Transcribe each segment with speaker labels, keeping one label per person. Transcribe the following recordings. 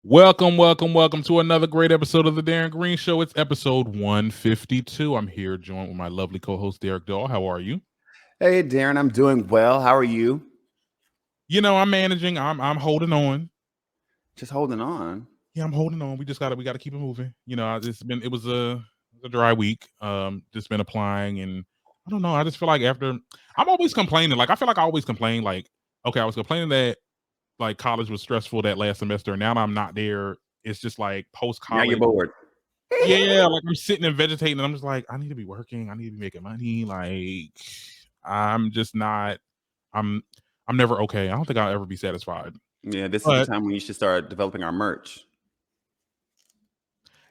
Speaker 1: Welcome to another great episode of the Darren Green Show. It's episode 152. I'm here joined with my lovely co-host Derek Dahl. How are you?
Speaker 2: Hey, Darren, I'm doing well. How are you?
Speaker 1: I'm managing. I'm holding on.
Speaker 2: Just holding on.
Speaker 1: Yeah, I'm holding on. We gotta keep it moving. It was a dry week. Just been applying, and I don't know. I just feel like I'm always complaining. Like I feel like I always complain. Like, okay, I was complaining that like college was stressful that last semester, and now that I'm not there, it's just like post
Speaker 2: Now you're
Speaker 1: college.
Speaker 2: bored.
Speaker 1: Yeah, like I'm sitting and vegetating, and I'm just like, I need to be working. I need to be making money. Like, I'm just not. I'm. I'm never okay. I don't think I'll ever be satisfied.
Speaker 2: Yeah, this is the
Speaker 1: But
Speaker 2: time when you should start developing our merch.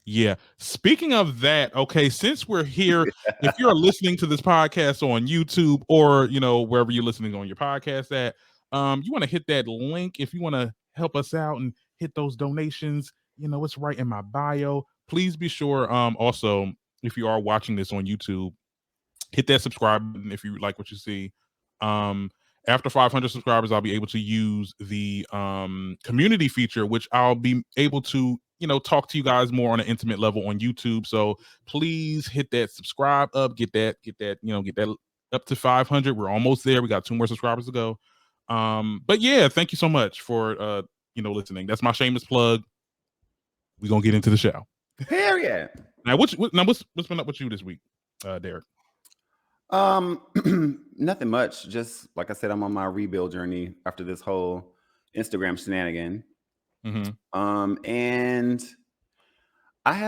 Speaker 1: yeah, speaking of that, okay, since we're here, if you're listening to this podcast on YouTube or wherever you're listening on your podcast at, you want to hit that link if you want to help us out and hit those donations. It's right in my bio. Please be sure. Also, if you are watching this on YouTube, hit that subscribe button if you like what you see. Um, After 500 subscribers, I'll be able to use the community feature, which I'll be able to, talk to you guys more on an intimate level on YouTube. So please hit that subscribe up, get that, get that up to 500. We're almost there. We got 2 more subscribers to go. But yeah, thank you so much for listening. That's my shameless plug. We're gonna get into the show.
Speaker 2: Hell yeah.
Speaker 1: Now, what's been up with you this week, Derek?
Speaker 2: Nothing much. Just like I said, I'm on my rebuild journey after this whole Instagram shenanigan. And I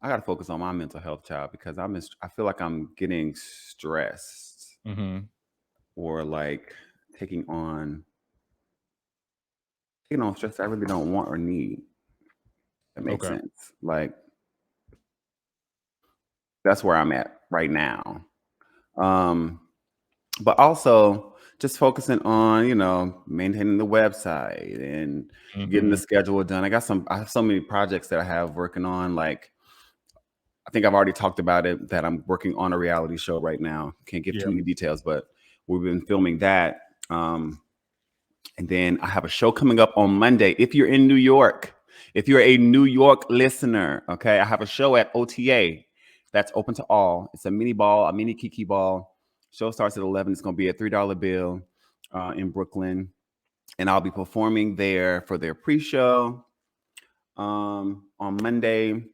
Speaker 2: gotta focus on my mental health, child, because I feel like I'm getting stressed or like taking on stress I really don't want or need. That makes sense. Like that's where I'm at right now. But also just focusing on, maintaining the website and getting the schedule done. I have so many projects that I have working on. Like, I think I've already talked about it, that I'm working on a reality show right now. Can't give too many details, but we've been filming that. And then I have a show coming up on Monday. If you're in New York, if you're a New York listener, okay, I have a show at OTA that's open to all. It's a mini ball, a mini Kiki ball. Show starts at 11. It's going to be a $3 bill in Brooklyn. And I'll be performing there for their pre-show on Monday.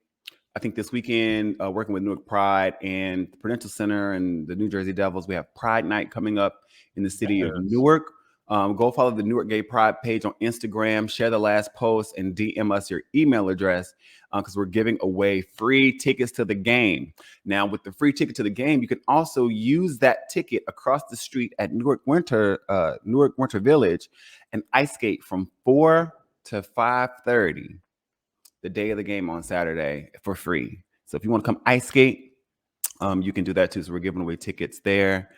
Speaker 2: I think this weekend, working with Newark Pride and the Prudential Center and the New Jersey Devils, we have Pride Night coming up in the city of Newark. Go follow the Newark Gay Pride page on Instagram, share the last post, and DM us your email address because we're giving away free tickets to the game. Now, with the free ticket to the game, you can also use that ticket across the street at Newark Winter Village and ice skate from 4 to 5:30 the day of the game on Saturday for free. So if you want to come ice skate, you can do that too. So we're giving away tickets there.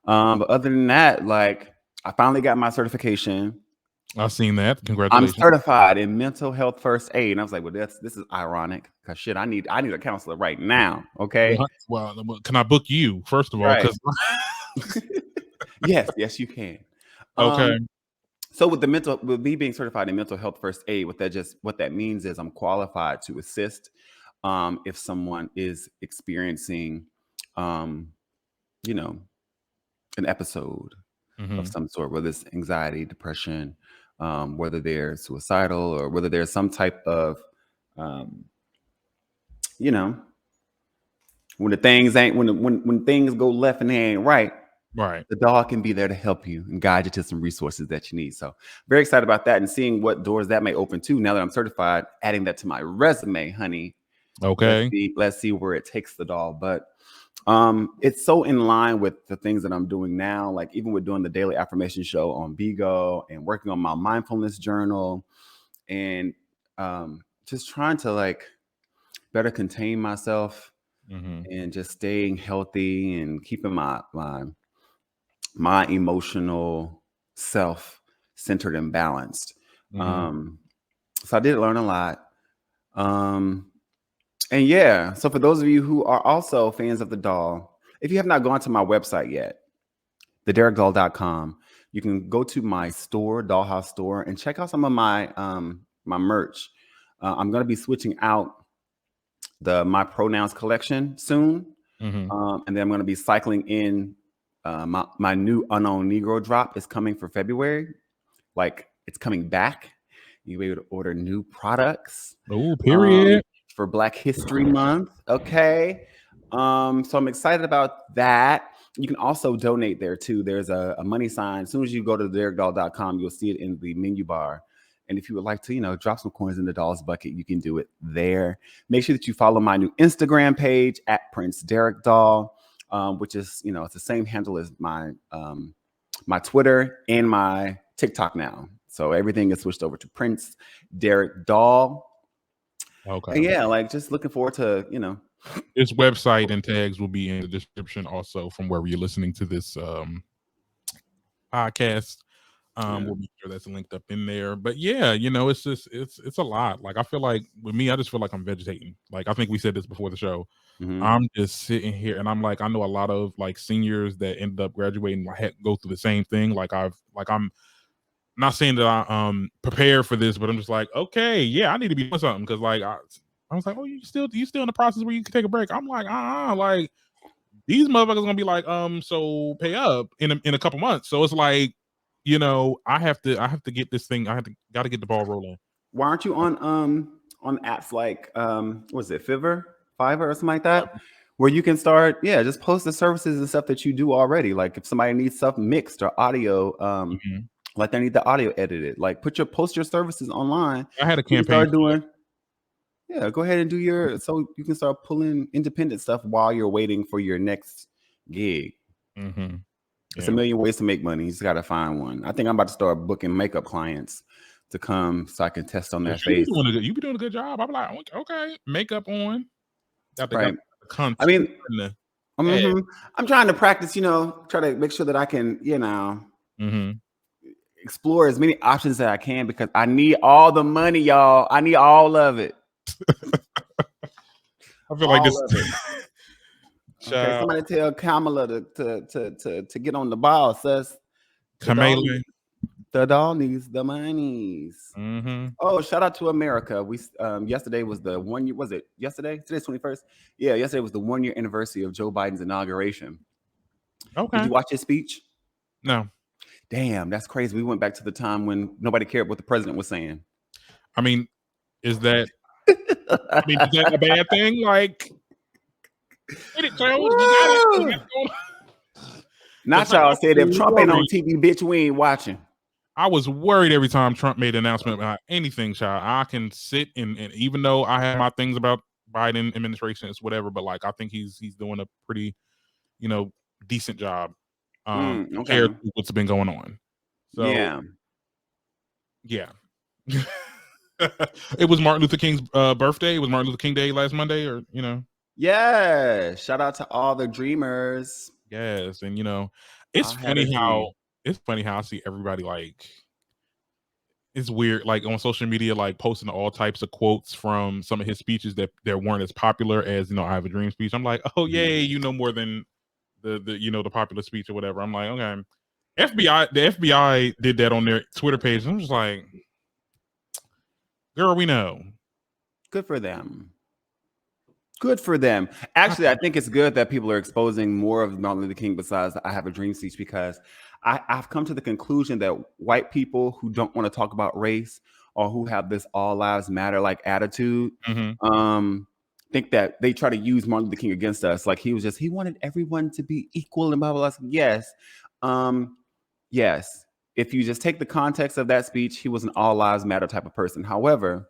Speaker 2: But other than that, like, I finally got my certification.
Speaker 1: I've seen that. Congratulations.
Speaker 2: I'm certified in mental health first aid. And I was like, well, this is ironic because shit, I need a counselor right now. Okay.
Speaker 1: Well, can I book you first of all?
Speaker 2: Right. Yes, you can.
Speaker 1: Okay.
Speaker 2: So with me being certified in mental health first aid, what that means is I'm qualified to assist if someone is experiencing, an episode of some sort, whether it's anxiety, depression, whether they're suicidal, or whether there's some type of, when things go left and they ain't right, the dog can be there to help you and guide you to some resources that you need. So very excited about that and seeing what doors that may open to now that I'm certified, adding that to my resume, honey.
Speaker 1: Okay.
Speaker 2: Let's see where it takes the doll. But it's so in line with the things that I'm doing now, like even with doing the daily affirmation show on Bigo and working on my mindfulness journal and just trying to like better contain myself and just staying healthy and keeping my emotional self centered and balanced. So I did learn a lot. And yeah, so for those of you who are also fans of the doll, if you have not gone to my website yet, thederekdoll.com, you can go to my store, Dollhouse Store, and check out some of my my merch. I'm going to be switching out my pronouns collection soon, and then I'm going to be cycling in my new Unknown Negro drop is coming for February. Like, it's coming back. You'll be able to order new products.
Speaker 1: Oh, period.
Speaker 2: For Black History Month. Okay. So I'm excited about that. You can also donate there too. There's a money sign. As soon as you go to theDerekDoll.com, you'll see it in the menu bar. And if you would like to, drop some coins in the Dolls bucket, you can do it there. Make sure that you follow my new Instagram page at Prince Derek Doll, which is, it's the same handle as my my Twitter and my TikTok now. So everything is switched over to Prince Derek Doll.
Speaker 1: Okay.
Speaker 2: And yeah, like, just looking forward to,
Speaker 1: His website and tags will be in the description also from wherever you're listening to this podcast. We'll be sure that's linked up in there. But yeah, it's just it's a lot. Like, I feel like with me, I just feel like I'm vegetating. Like, I think we said this before the show. I'm just sitting here and I'm like, I know a lot of like seniors that end up graduating go through the same thing. I'm not saying that I prepared for this, but I'm just like, okay, yeah, I need to be doing something, because like I was like, oh, you still in the process where you can take a break? I'm like, like these motherfuckers gonna be like, so pay up in a couple months. So it's like, I have to get this thing. Got to get the ball rolling.
Speaker 2: Why aren't you on apps like what is it, Fiverr or something like that, where you can start just post the services and stuff that you do already? Like, if somebody needs stuff mixed or audio, like they need the audio edited, like post your services online.
Speaker 1: I had a campaign.
Speaker 2: Go ahead and do so you can start pulling independent stuff while you're waiting for your next gig. It's a million ways to make money. You just got to find one. I think I'm about to start booking makeup clients to come so I can test on their face.
Speaker 1: You be doing a good job. I'm like, okay, makeup on.
Speaker 2: Right. I mean, I'm trying to practice, try to make sure that I can, explore as many options that I can, because I need all the money, y'all. I need all of it.
Speaker 1: I feel like this.
Speaker 2: Okay, somebody tell Kamala to get on the ball, sis. The doll needs the monies. Oh, shout out to America. We yesterday was the 1 year. Was it yesterday? Today's 21st. Yeah, yesterday was the 1 year anniversary of Joe Biden's inauguration.
Speaker 1: Okay.
Speaker 2: Did you watch his speech?
Speaker 1: No.
Speaker 2: Damn, that's crazy. We went back to the time when nobody cared what the president was saying.
Speaker 1: I mean, is that a bad thing? Like,
Speaker 2: not y'all said if Trump ain't on TV, bitch, we ain't watching.
Speaker 1: I was worried every time Trump made an announcement about anything, child. I can sit and even though I have my things about Biden administration, it's whatever, but like, I think he's doing a pretty, decent job compared to what's been going on. So yeah. It was Martin Luther King's birthday. It was Martin Luther King Day last Monday, or
Speaker 2: Yeah. Shout out to all the dreamers.
Speaker 1: Yes, and it's funny how I see everybody, like, it's weird, like on social media, like posting all types of quotes from some of his speeches that weren't as popular as I Have a Dream speech. I'm like, oh yay, more than the popular speech or whatever. I'm like, okay. The FBI did that on their Twitter page. I'm just like, girl, we know.
Speaker 2: Good for them. Actually, I think it's good that people are exposing more of Martin Luther King besides the I Have a Dream speech, because I've come to the conclusion that white people who don't want to talk about race, or who have this all lives matter like attitude, think that they try to use Martin Luther King against us. Like, he wanted everyone to be equal and blah, blah, blah. Yes. Yes. If you just take the context of that speech, he was an all lives matter type of person. However,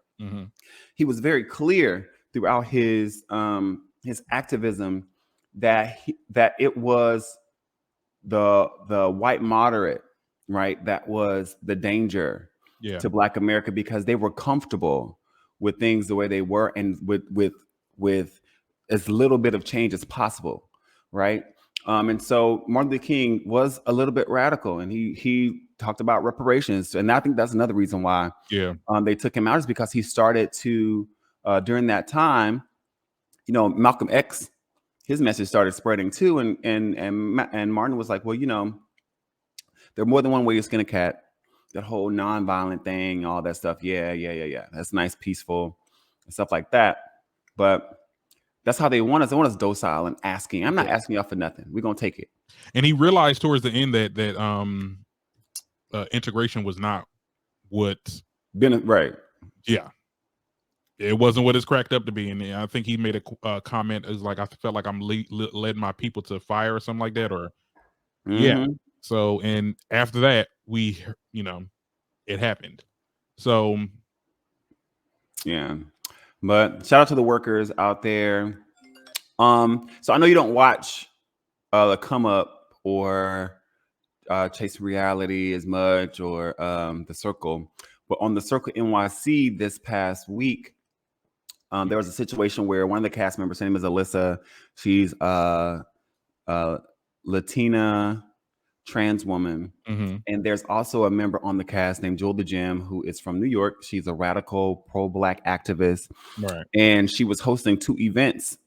Speaker 2: he was very clear throughout his activism that it was the white moderate, right, that was the danger to Black America, because they were comfortable with things the way they were, and with as little bit of change as possible, right? And so Martin Luther King was a little bit radical, and he talked about reparations, and I think that's another reason why they took him out, is because he started to during that time, Malcolm X, his message started spreading too, and Martin was like, well, There are more than one way to skin a cat. That whole non-violent thing, all that stuff. Yeah. That's nice, peaceful, and stuff like that. But that's how they want us. They want us docile and asking. I'm not asking y'all for nothing. We're gonna take it.
Speaker 1: And he realized towards the end that integration was not what
Speaker 2: right.
Speaker 1: Yeah. It wasn't what it's cracked up to be. And I think he made a comment as like, I felt like I'm led my people to fire or something like that. Or yeah. So, and after that, we, it happened. So
Speaker 2: yeah. But shout out to the workers out there. So I know you don't watch the Come Up or Chase Reality as much, or The Circle, but on The Circle NYC this past week, there was a situation where one of the cast members, her name is Alyssa. She's a Latina trans woman. And there's also a member on the cast named Jewel the Gem, who is from New York. She's a radical pro-Black activist.
Speaker 1: Right.
Speaker 2: And she was hosting 2 events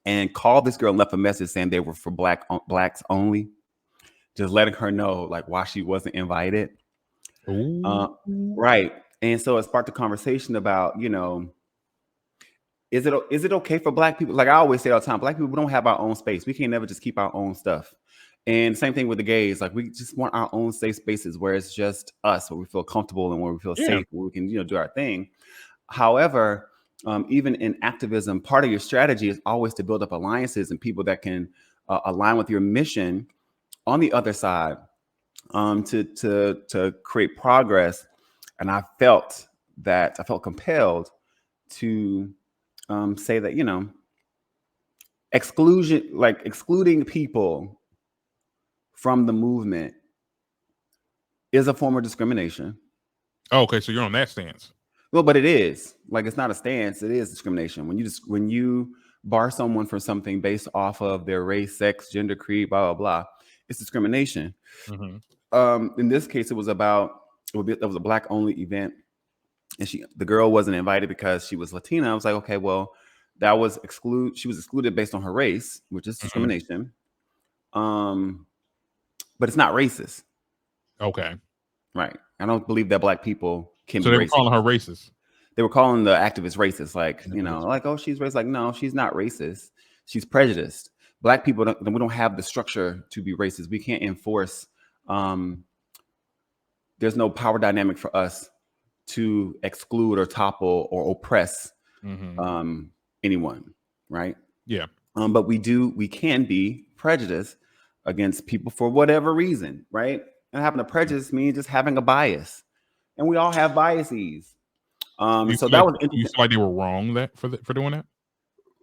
Speaker 2: and called this girl and left a message saying they were for blacks only. Just letting her know like why she wasn't invited. Right. And so it sparked a conversation about, is it okay for Black people? Like I always say all the time, Black people don't have our own space. We can't never just keep our own stuff. And same thing with the gays. Like we just want our own safe spaces where it's just us, where we feel comfortable and where we feel safe, where we can, do our thing. However, even in activism, part of your strategy is always to build up alliances and people that can align with your mission on the other side, to create progress. And I felt compelled to say that, excluding people from the movement is a form of discrimination.
Speaker 1: Oh, okay, so you're on that stance.
Speaker 2: Well, but it is. Like, it's not a stance. It is discrimination. When you bar someone for something based off of their race, sex, gender, creed, blah, blah, blah, it's discrimination. In this case, it was a Black only event. And the girl wasn't invited because she was Latina. I was like, okay, well, she was excluded based on her race, which is discrimination. But it's not racist.
Speaker 1: Okay.
Speaker 2: Right. I don't believe that Black people can be racist.
Speaker 1: So they were calling her racist.
Speaker 2: They were calling the activist racist, like, like, oh, she's racist. Like, no, she's not racist. She's prejudiced. Black people, we don't have the structure to be racist. We can't enforce. There's no power dynamic for us to exclude or topple or oppress anyone, right?
Speaker 1: Yeah.
Speaker 2: But we can be prejudiced against people for whatever reason, right? And having a prejudice means just having a bias, and we all have biases. So that was interesting.
Speaker 1: You feel like they were wrong for doing that?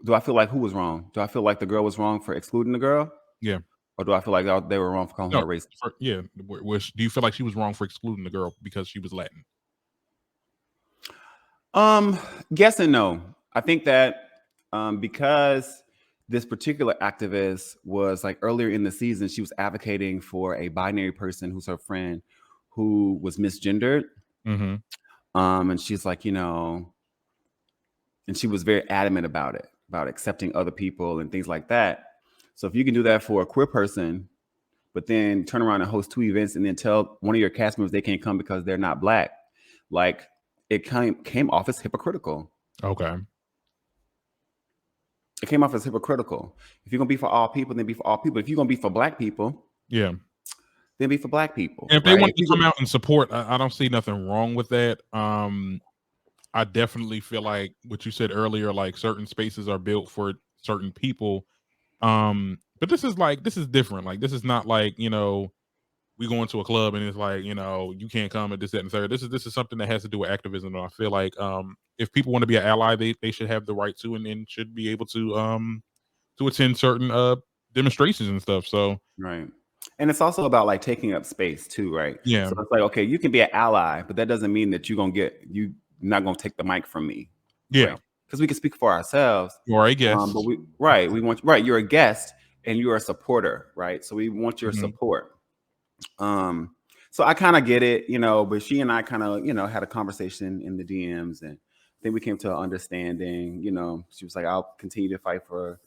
Speaker 2: Do I feel like who was wrong? Do I feel like the girl was wrong for excluding the girl?
Speaker 1: Yeah.
Speaker 2: Or do I feel like they were wrong for calling her racist?
Speaker 1: Yeah. Do you feel like she was wrong for excluding the girl because she was Latin?
Speaker 2: Yes and no. I think that because this particular activist was like earlier in the season, she was advocating for a binary person who's her friend who was misgendered. And she's like, and she was very adamant about it, about accepting other people and things like that. So if you can do that for a queer person, but then turn around and host 2 events and then tell one of your cast members they can't come because they're not Black, like it came off as hypocritical.
Speaker 1: Okay.
Speaker 2: It came off as hypocritical. If you're going to be for all people, then be for all people. If you're going to be for Black people,
Speaker 1: yeah,
Speaker 2: then be for Black people.
Speaker 1: And if they want to come out and support, I don't see nothing wrong with that. I definitely feel like what you said earlier, like certain spaces are built for certain people. But this is different. Like, this is not like, we go into a club and it's like, you can't come at this, that, and third. This is something that has to do with activism. And I feel like if people want to be an ally, they should have the right to and should be able to attend certain demonstrations and stuff. So
Speaker 2: right. And it's also about like taking up space too, right?
Speaker 1: Yeah.
Speaker 2: So it's like, okay, you can be an ally, but that doesn't mean that you're not gonna take the mic from me.
Speaker 1: Yeah.
Speaker 2: Because we can speak for ourselves.
Speaker 1: Or a guest.
Speaker 2: But you're a guest and you're a supporter, right? So we want your support. So I kind of get it, but she and I kind of, had a conversation in the DMs, and then we came to an understanding. She was like, I'll continue to fight for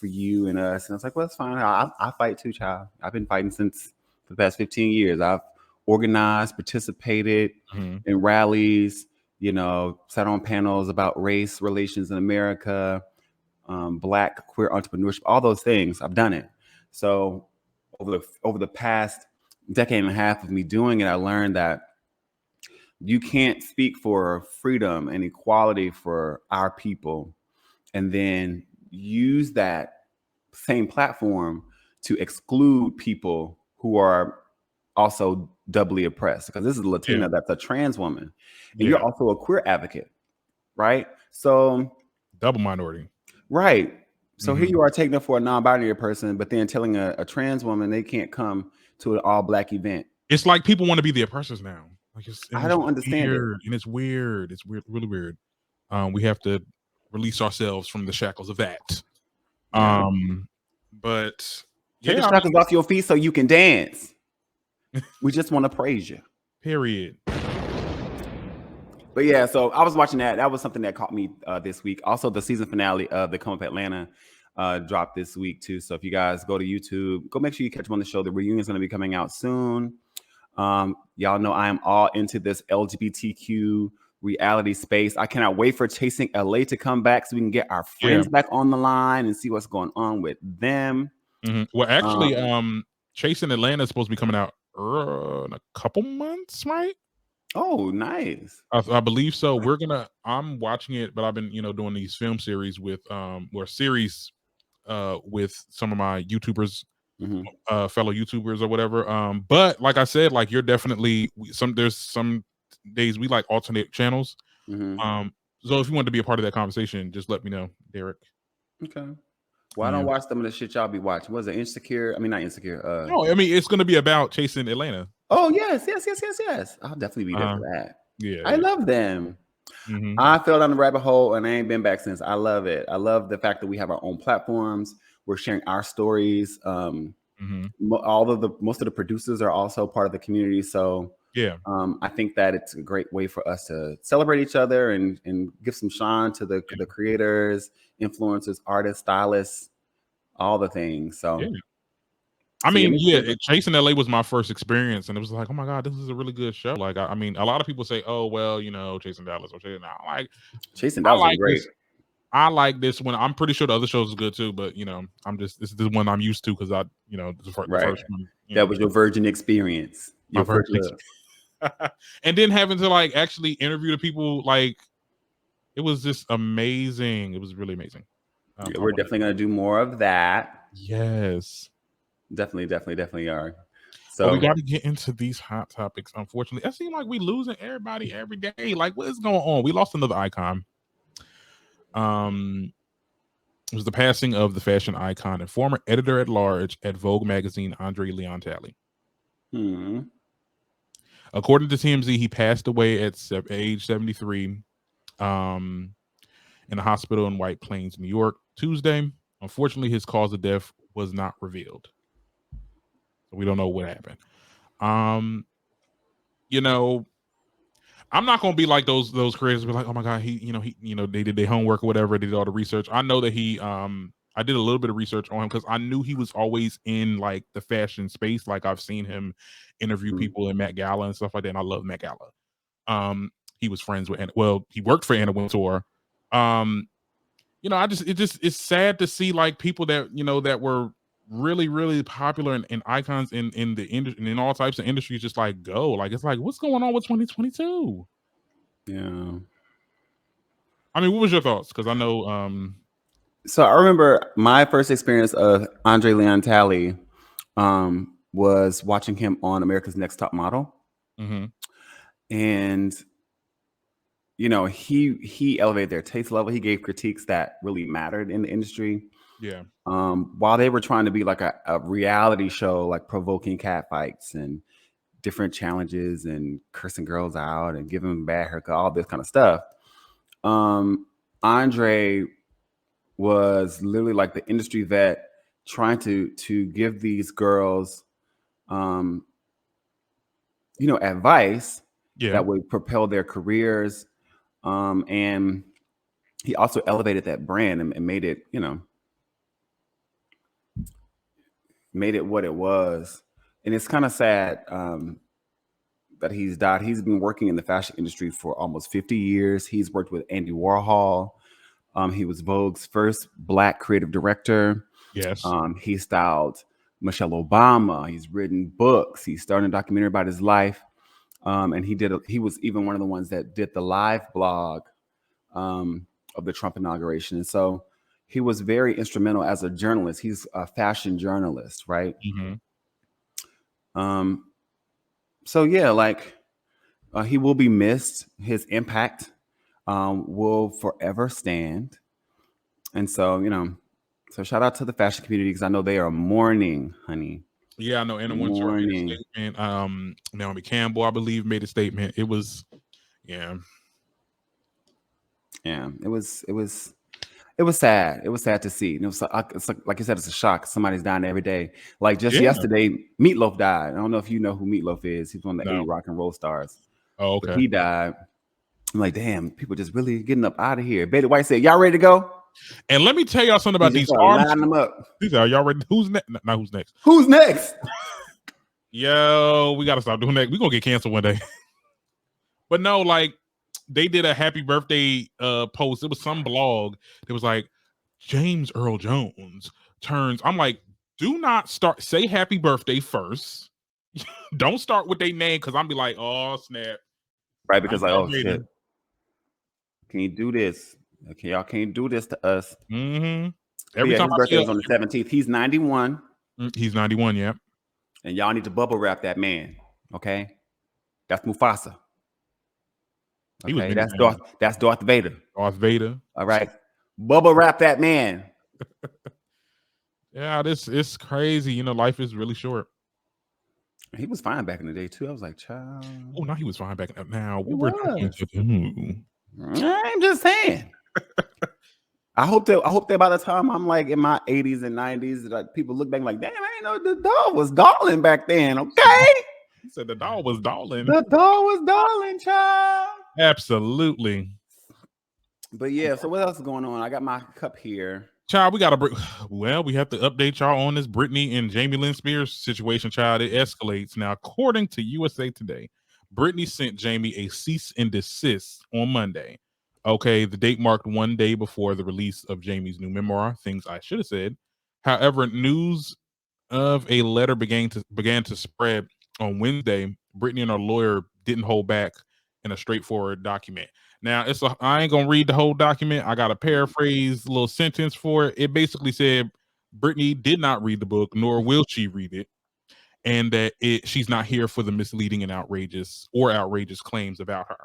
Speaker 2: you and us. And I was like, well, that's fine. I fight too, child. I've been fighting since for the past 15 years. I've organized, participated in rallies, sat on panels about race relations in America, Black queer entrepreneurship, all those things. I've done it. So over the past decade and a half of me doing it, I learned that you can't speak for freedom and equality for our people and then use that same platform to exclude people who are also doubly oppressed. Because this is a Latina, that's a trans woman, and you're also a queer advocate, right? So
Speaker 1: double minority,
Speaker 2: right? So here you are taking it for a non-binary person, but then telling a trans woman they can't come to an all-Black event.
Speaker 1: It's like people want to be the oppressors now. Like
Speaker 2: I don't understand it,
Speaker 1: and it's weird. It's weird, really weird. We have to release ourselves from the shackles of that. But
Speaker 2: take the shackles off your feet so you can dance. We just want to praise you.
Speaker 1: Period.
Speaker 2: But yeah, so I was watching that. That was something that caught me this week. Also, the season finale of The Come Up Atlanta dropped this week too. So if you guys go to YouTube, go make sure you catch them on the show. The reunion is going to be coming out soon. Y'all know I am all into this LGBTQ reality space. I cannot wait for Chasing LA to come back so we can get our friends back on the line and see what's going on with them.
Speaker 1: Well, actually, Chasing Atlanta is supposed to be coming out in a couple months, right?
Speaker 2: Oh, nice.
Speaker 1: I believe so. I'm watching it, but I've been, doing these film series with with some of my YouTubers, fellow YouTubers or whatever. But like I said, like you're definitely there's some days we like alternate channels. So if you want to be a part of that conversation, just let me know, Derek.
Speaker 2: Okay. Well, I don't watch some of the shit y'all be watching. Was it Insecure? I mean, not Insecure.
Speaker 1: No, I mean it's going to be about Chasing Atlanta.
Speaker 2: Oh yes. I'll definitely be there for that. Yeah, I love them. I fell down the rabbit hole and I ain't been back since. I love it. I love the fact that we have our own platforms. We're sharing our stories. Most of the producers are also part of the community. So I think that it's a great way for us to celebrate each other and give some shine to the creators, influencers, artists, stylists, all the things. So
Speaker 1: I mean, Chasing LA was my first experience, and it was like, oh my god, this is a really good show. Like, I mean, a lot of people say, oh well, Chasing Dallas or Chasing Dallas is great. I like this one. I'm pretty sure the other shows is good too, but this is the one I'm used to because the first one.
Speaker 2: That was your virgin experience. Your first
Speaker 1: and then having to actually interview the people, it was just amazing. It was really amazing.
Speaker 2: We're definitely gonna do more of that.
Speaker 1: Yes.
Speaker 2: Definitely are. So
Speaker 1: but we got to get into these hot topics. Unfortunately, it seems like we losing everybody every day. Like, what is going on? We lost another icon. It was the passing of the fashion icon and former editor-at-large at Vogue magazine, Andre Leon Talley. According to TMZ, he passed away at age 73 in a hospital in White Plains, New York, Tuesday. Unfortunately, his cause of death was not revealed. We don't know what happened. I'm not gonna be like those creators be like, oh my god, they did their homework or whatever, they did all the research. I know that I did a little bit of research on him because I knew he was always in the fashion space. Like I've seen him interview people in Met Gala and stuff like that, and I love Met Gala. He was friends with he worked for Anna Wintour. It's sad to see people that that were really, really popular and icons in the industry and in all types of industries just go. It's what's going on with 2022?
Speaker 2: Yeah.
Speaker 1: I mean, what was your thoughts? Because I know
Speaker 2: so I remember my first experience of Andre Leon Talley was watching him on America's Next Top Model. And he elevated their taste level. He gave critiques that really mattered in the industry.
Speaker 1: Yeah.
Speaker 2: While they were trying to be like a reality show, like provoking catfights and different challenges and cursing girls out and giving them bad haircut, all this kind of stuff. Andre was literally like the industry vet trying to give these girls, advice that would propel their careers. And he also elevated that brand and made it, made it what it was. and it's kind of sad that he's died. He's been working in the fashion industry for almost 50 years. He's worked with Andy Warhol. He was Vogue's first Black creative director.
Speaker 1: Yes.
Speaker 2: He styled Michelle Obama. He's written books. He started a documentary about his life. And he was even one of the ones that did the live blog of the Trump inauguration. And so he was very instrumental as a journalist. He's a fashion journalist, right?
Speaker 1: Mm-hmm.
Speaker 2: So yeah, like he will be missed. His impact will forever stand. And so, so shout out to the fashion community because I know they are mourning, honey.
Speaker 1: Yeah, I know. And one made a statement. Naomi Campbell, I believe, made a statement. It was, yeah.
Speaker 2: It was sad. It was sad to see. And it was like you said, it's a shock. Somebody's dying every day. Like just yesterday, Meatloaf died. I don't know if you know who Meatloaf is. He's one of the 80 rock and roll stars.
Speaker 1: Oh, okay.
Speaker 2: But he died. I'm like, damn, people just really getting up out of here. Betty White said, "Y'all ready to go?"
Speaker 1: And let me tell y'all something about these
Speaker 2: arms. Line them up.
Speaker 1: Are y'all ready? Who's next? Not who's next.
Speaker 2: Who's next?
Speaker 1: Yo, we gotta stop doing that. We're gonna get canceled one day. But no, like they did a happy birthday post. It was some blog. It was like James Earl Jones turns. I'm like, do not say happy birthday first. Don't start with their name because I'm be like, oh snap.
Speaker 2: Right, because like, oh shit. Can you do this? Okay, y'all can't do this to us.
Speaker 1: Mm-hmm.
Speaker 2: Every time his birthday was on the 17th. He's 91.
Speaker 1: He's 91, yeah.
Speaker 2: And y'all need to bubble wrap that man. Okay, that's Mufasa. Okay, that's Darth Vader.
Speaker 1: Darth Vader.
Speaker 2: All right, bubble wrap that man.
Speaker 1: Yeah, it's crazy. Life is really short.
Speaker 2: He was fine back in the day too. I was like, child.
Speaker 1: Oh, no, he was fine back now. We were talking to
Speaker 2: I'm just saying. I hope that by the time I'm like in my 80s and 90s, like people look back like, damn, I didn't know the dog was darling back then. Okay.
Speaker 1: He said the dog was darling.
Speaker 2: The dog was darling, child.
Speaker 1: Absolutely.
Speaker 2: But yeah, so what else is going on? I got my cup here.
Speaker 1: Child, we have to update y'all on this Britney and Jamie Lynn Spears situation, child. It escalates. Now, according to USA Today, Britney sent Jamie a cease and desist on Monday. Okay, the date marked one day before the release of Jamie's new memoir, Things I Should Have Said. However, news of a letter began to spread on Wednesday. Britney and her lawyer didn't hold back in a straightforward document. Now, I ain't gonna read the whole document. I got a paraphrase little sentence for it. It basically said Britney did not read the book, nor will she read it, and that she's not here for the misleading and outrageous claims about her.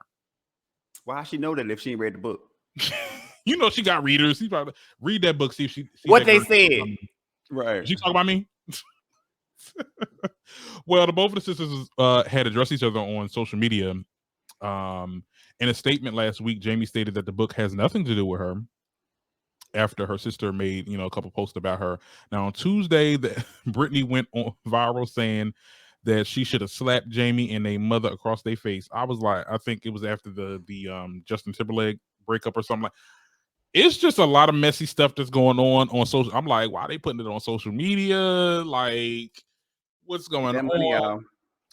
Speaker 2: Why she know that if she ain't read the book?
Speaker 1: She got readers. She probably read that book. See if she
Speaker 2: what they said. Right?
Speaker 1: Did she talk about me? Well, both of the sisters had addressed each other on social media. In a statement last week, Jamie stated that the book has nothing to do with her after her sister made, a couple posts about her. Now, on Tuesday, Britney went viral saying that she should have slapped Jamie and a mother across their face. I was like, I think it was after the Justin Timberlake breakup or something. Like, it's just a lot of messy stuff that's going on social. I'm like, why are they putting it on social media? Like, what's going on?
Speaker 2: Money,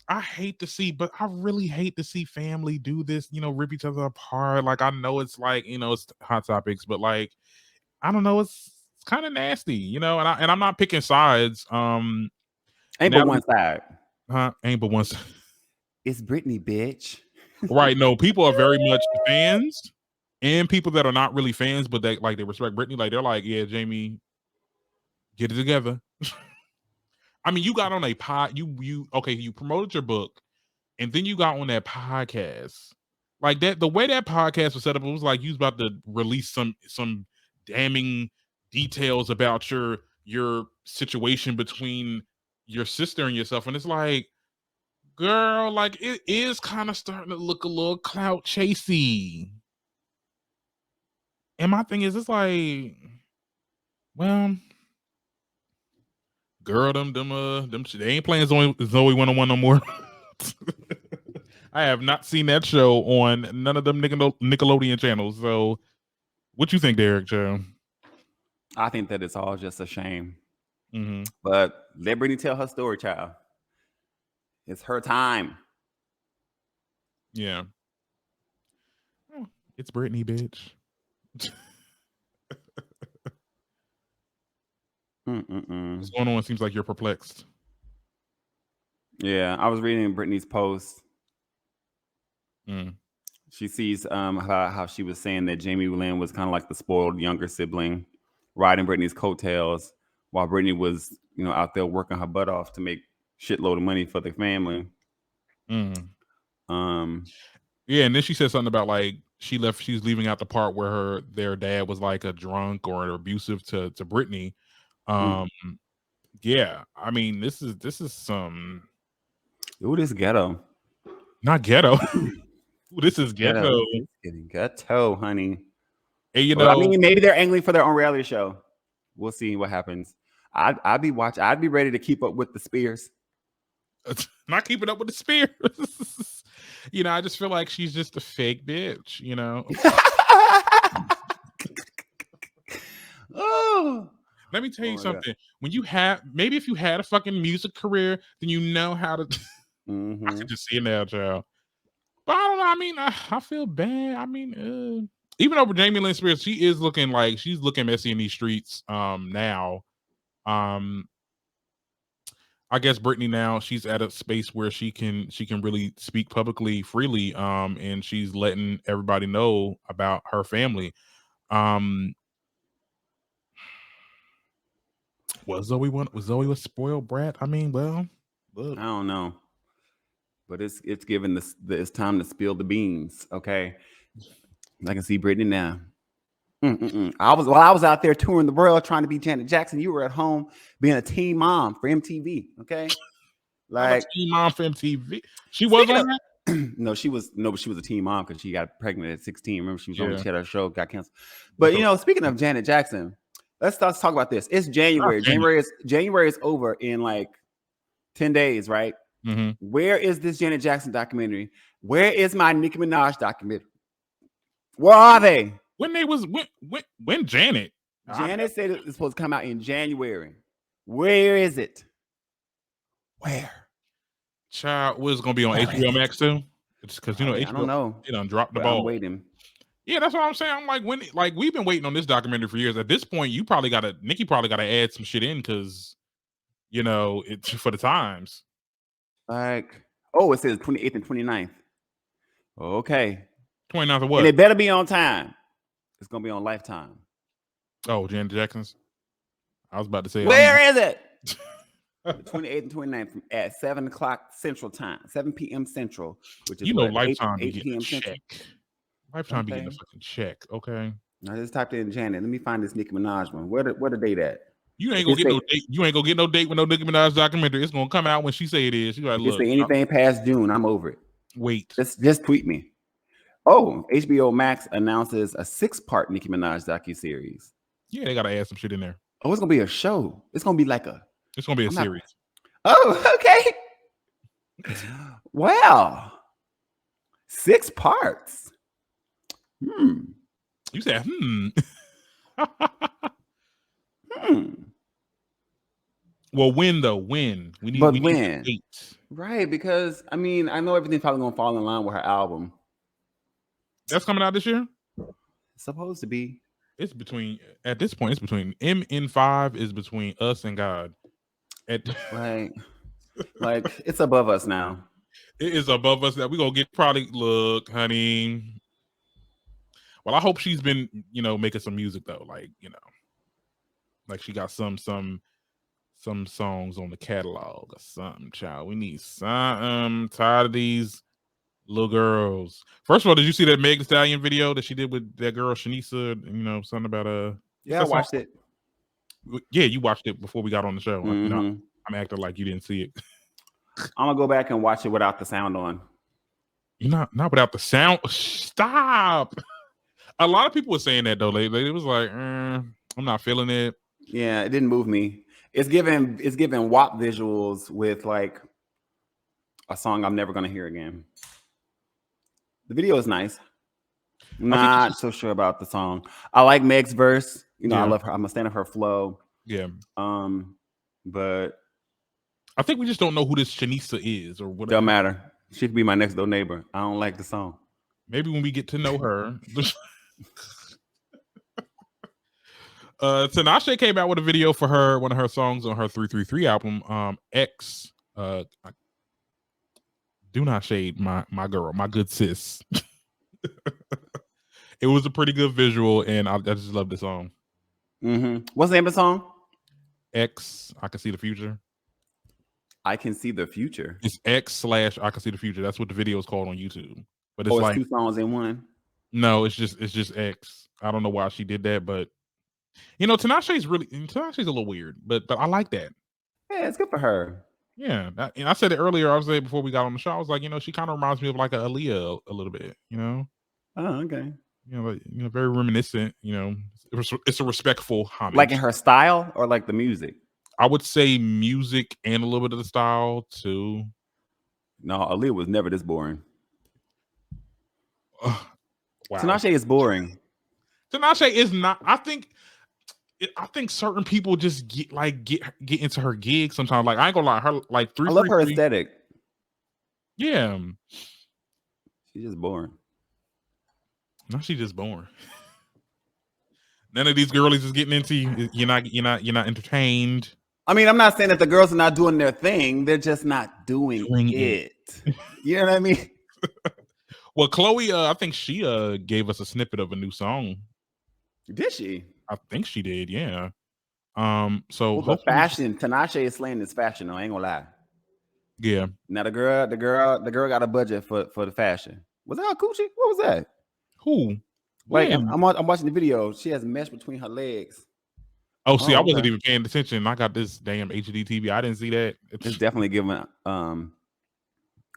Speaker 1: I hate to see, but I really hate to see family do this, rip each other apart. Like, I know it's like, it's hot topics, but like, I don't know, it's kind of nasty, and I'm not picking sides.
Speaker 2: Ain't but one side.
Speaker 1: Ain't but one side.
Speaker 2: It's Britney, bitch.
Speaker 1: Right. No, people are very much fans and people that are not really fans, but they respect Britney. Like, they're like, yeah, Jamie, get it together. I mean, you got on a pod, you promoted your book, and then you got on that podcast. Like that, the way that podcast was set up, it was like you was about to release some damning details about your situation between your sister and yourself, and it's like, girl, like it is kind of starting to look a little clout chasey. And my thing is, it's like, well, girl, them they ain't playing Zoe 101 no more. I have not seen that show on none of them Nickelodeon channels. So, what you think, Derek, Joe?
Speaker 2: I think that it's all just a shame.
Speaker 1: Mm-hmm.
Speaker 2: But let Britney tell her story, child. It's her time.
Speaker 1: Yeah. Oh, it's Britney, bitch. What's going on? It seems like you're perplexed.
Speaker 2: Yeah, I was reading Britney's post.
Speaker 1: Mm.
Speaker 2: She sees how she was saying that Jamie Lynn was kind of like the spoiled younger sibling, riding Britney's coattails while Britney was, out there working her butt off to make shitload of money for the family.
Speaker 1: Yeah, and then she said something about like she's leaving out the part where their dad was like a drunk or abusive to Britney. Yeah, I mean this is some
Speaker 2: this ghetto.
Speaker 1: Not ghetto. This is ghetto.
Speaker 2: It's getting ghetto, honey.
Speaker 1: And
Speaker 2: I mean, maybe they're angling for their own reality show. We'll see what happens. I'd be watching. I'd be ready to keep up with the Spears.
Speaker 1: Not keeping up with the Spears. I just feel like she's just a fake bitch.
Speaker 2: Oh.
Speaker 1: Let me tell you something. When you if you had a fucking music career, then you know how to. I can just see it now, child. But I don't know. I mean, I feel bad. I mean, even over Jamie Lynn Spears, she is looking like she's looking messy in these streets now. I guess Britney now she's at a space where she can really speak publicly freely, and she's letting everybody know about her family. Was Zoe a spoiled brat? I mean, well, look.
Speaker 2: I don't know, but it's given it's time to spill the beans. Okay, I can see Britney now. I was out there touring the world trying to be Janet Jackson. You were at home being a teen mom for MTV. Okay,
Speaker 1: like teen mom for MTV. She was on that.
Speaker 2: No, she was a teen mom because she got pregnant at 16. Remember, she was on. She had her show, got canceled. But speaking of Janet Jackson, let's talk about this. It's January. January is over in like 10 days, right? Where is this Janet Jackson documentary? Where is my Nicki Minaj documentary? Where are they?
Speaker 1: When Janet
Speaker 2: said it's supposed to come out in January. Where is it? Where?
Speaker 1: Child, was gonna be on HBO Max too? It's because HBO,
Speaker 2: I don't know.
Speaker 1: It done dropped the ball.
Speaker 2: I'm waiting.
Speaker 1: Yeah, that's what I'm saying. I'm like, we've been waiting on this documentary for years. At this point, Nicki probably gotta add some shit in because it's for the times.
Speaker 2: Like, it says 28th and 29th. Okay.
Speaker 1: 29th of what?
Speaker 2: And it better be on time. It's gonna be on Lifetime.
Speaker 1: Oh, Janet Jackson's. I was about to say,
Speaker 2: where is it? The 28th and 29th at 7 o'clock Central Time, 7 p.m. Central, which is
Speaker 1: Lifetime
Speaker 2: 8 p.m. Central.
Speaker 1: Lifetime be getting a fucking check, okay?
Speaker 2: I just typed in Janet. Let me find this Nicki Minaj one. Where the date at?
Speaker 1: You ain't gonna get no date. You ain't gonna get no date with no Nicki Minaj documentary. It's gonna come out when she say it is. You gotta look.
Speaker 2: Say anything past June, I'm over it.
Speaker 1: Wait.
Speaker 2: Just tweet me. Oh, HBO Max announces a 6-part Nicki Minaj docuseries.
Speaker 1: Yeah, they gotta add some shit in there.
Speaker 2: Oh, it's gonna be a show. It's gonna be like
Speaker 1: It's gonna be a series.
Speaker 2: Oh, okay. Wow. 6 parts.
Speaker 1: You said Well, when though? When? We need a date.
Speaker 2: Right, because I mean, I know everything's probably gonna fall in line with her album.
Speaker 1: That's coming out this year?
Speaker 2: It's supposed to be.
Speaker 1: It's between MN5 is between us and God.
Speaker 2: Right. Like it's above us now.
Speaker 1: It is above us that we gonna get look, honey. Well, I hope she's been, making some music though. Like, like she got some songs on the catalog or something, child. We need something. Tired of these little girls. First of all, did you see that Meg Thee Stallion video that she did with that girl Shanisa? Something about
Speaker 2: Yeah, I watched it.
Speaker 1: Yeah, you watched it before we got on the show. I'm acting like you didn't see it.
Speaker 2: I'm gonna go back and watch it without the sound on.
Speaker 1: You're not without the sound. Stop. A lot of people were saying that though. It was like, I'm not feeling it.
Speaker 2: Yeah, it didn't move me. It's giving WAP visuals with like a song I'm never gonna hear again. The video is nice. Not so sure about the song. I like Meg's verse. I love her. I'm a fan of her flow.
Speaker 1: Yeah.
Speaker 2: But
Speaker 1: I think we just don't know who this Shanisa is or whatever.
Speaker 2: Don't matter. She could be my next door neighbor. I don't like the song.
Speaker 1: Maybe when we get to know her. Tinashe came out with a video for one of her songs on her 333 album, X. Do not shade my girl, my good sis. It was a pretty good visual, and I just love the song.
Speaker 2: What's the name of the song?
Speaker 1: X, I Can See the Future.
Speaker 2: I Can See the Future.
Speaker 1: It's X/I Can See the Future. That's what the video is called on YouTube. But it's
Speaker 2: like 2 songs in one.
Speaker 1: No, it's just X. I don't know why she did that, but Tinashe's a little weird, but I like that.
Speaker 2: Yeah, it's good for her.
Speaker 1: Yeah, and I said it earlier. I was there before we got on the show. I was like, she kind of reminds me of like a Aaliyah a little bit.
Speaker 2: Oh, okay.
Speaker 1: Very reminiscent. It's a respectful homage.
Speaker 2: Like in her style or like the music?
Speaker 1: I would say music and a little bit of the style too.
Speaker 2: No, Aaliyah was never this boring.
Speaker 1: Wow.
Speaker 2: Tinashe is boring.
Speaker 1: Tinashe is not. I think certain people just get into her gigs sometimes. Like I ain't gonna lie, her like 3.
Speaker 2: I love her aesthetic.
Speaker 1: Yeah,
Speaker 2: she's just boring.
Speaker 1: No, she's just boring. None of these girlies is getting into you. You're not entertained.
Speaker 2: I mean, I'm not saying that the girls are not doing their thing. They're just not doing it. You know what I mean?
Speaker 1: Well, Chloe, I think she gave us a snippet of a new song.
Speaker 2: Did she?
Speaker 1: I think she did. Yeah.
Speaker 2: So the fashion, Tinashe is slaying this fashion. No, I ain't gonna lie.
Speaker 1: Yeah.
Speaker 2: Now the girl got a budget for the fashion. Was that a coochie? What was that?
Speaker 1: Who?
Speaker 2: Like I'm watching the video. She has mesh between her legs.
Speaker 1: Oh, see, I wasn't even paying attention. I got this damn HD TV. I didn't see that.
Speaker 2: It's definitely giving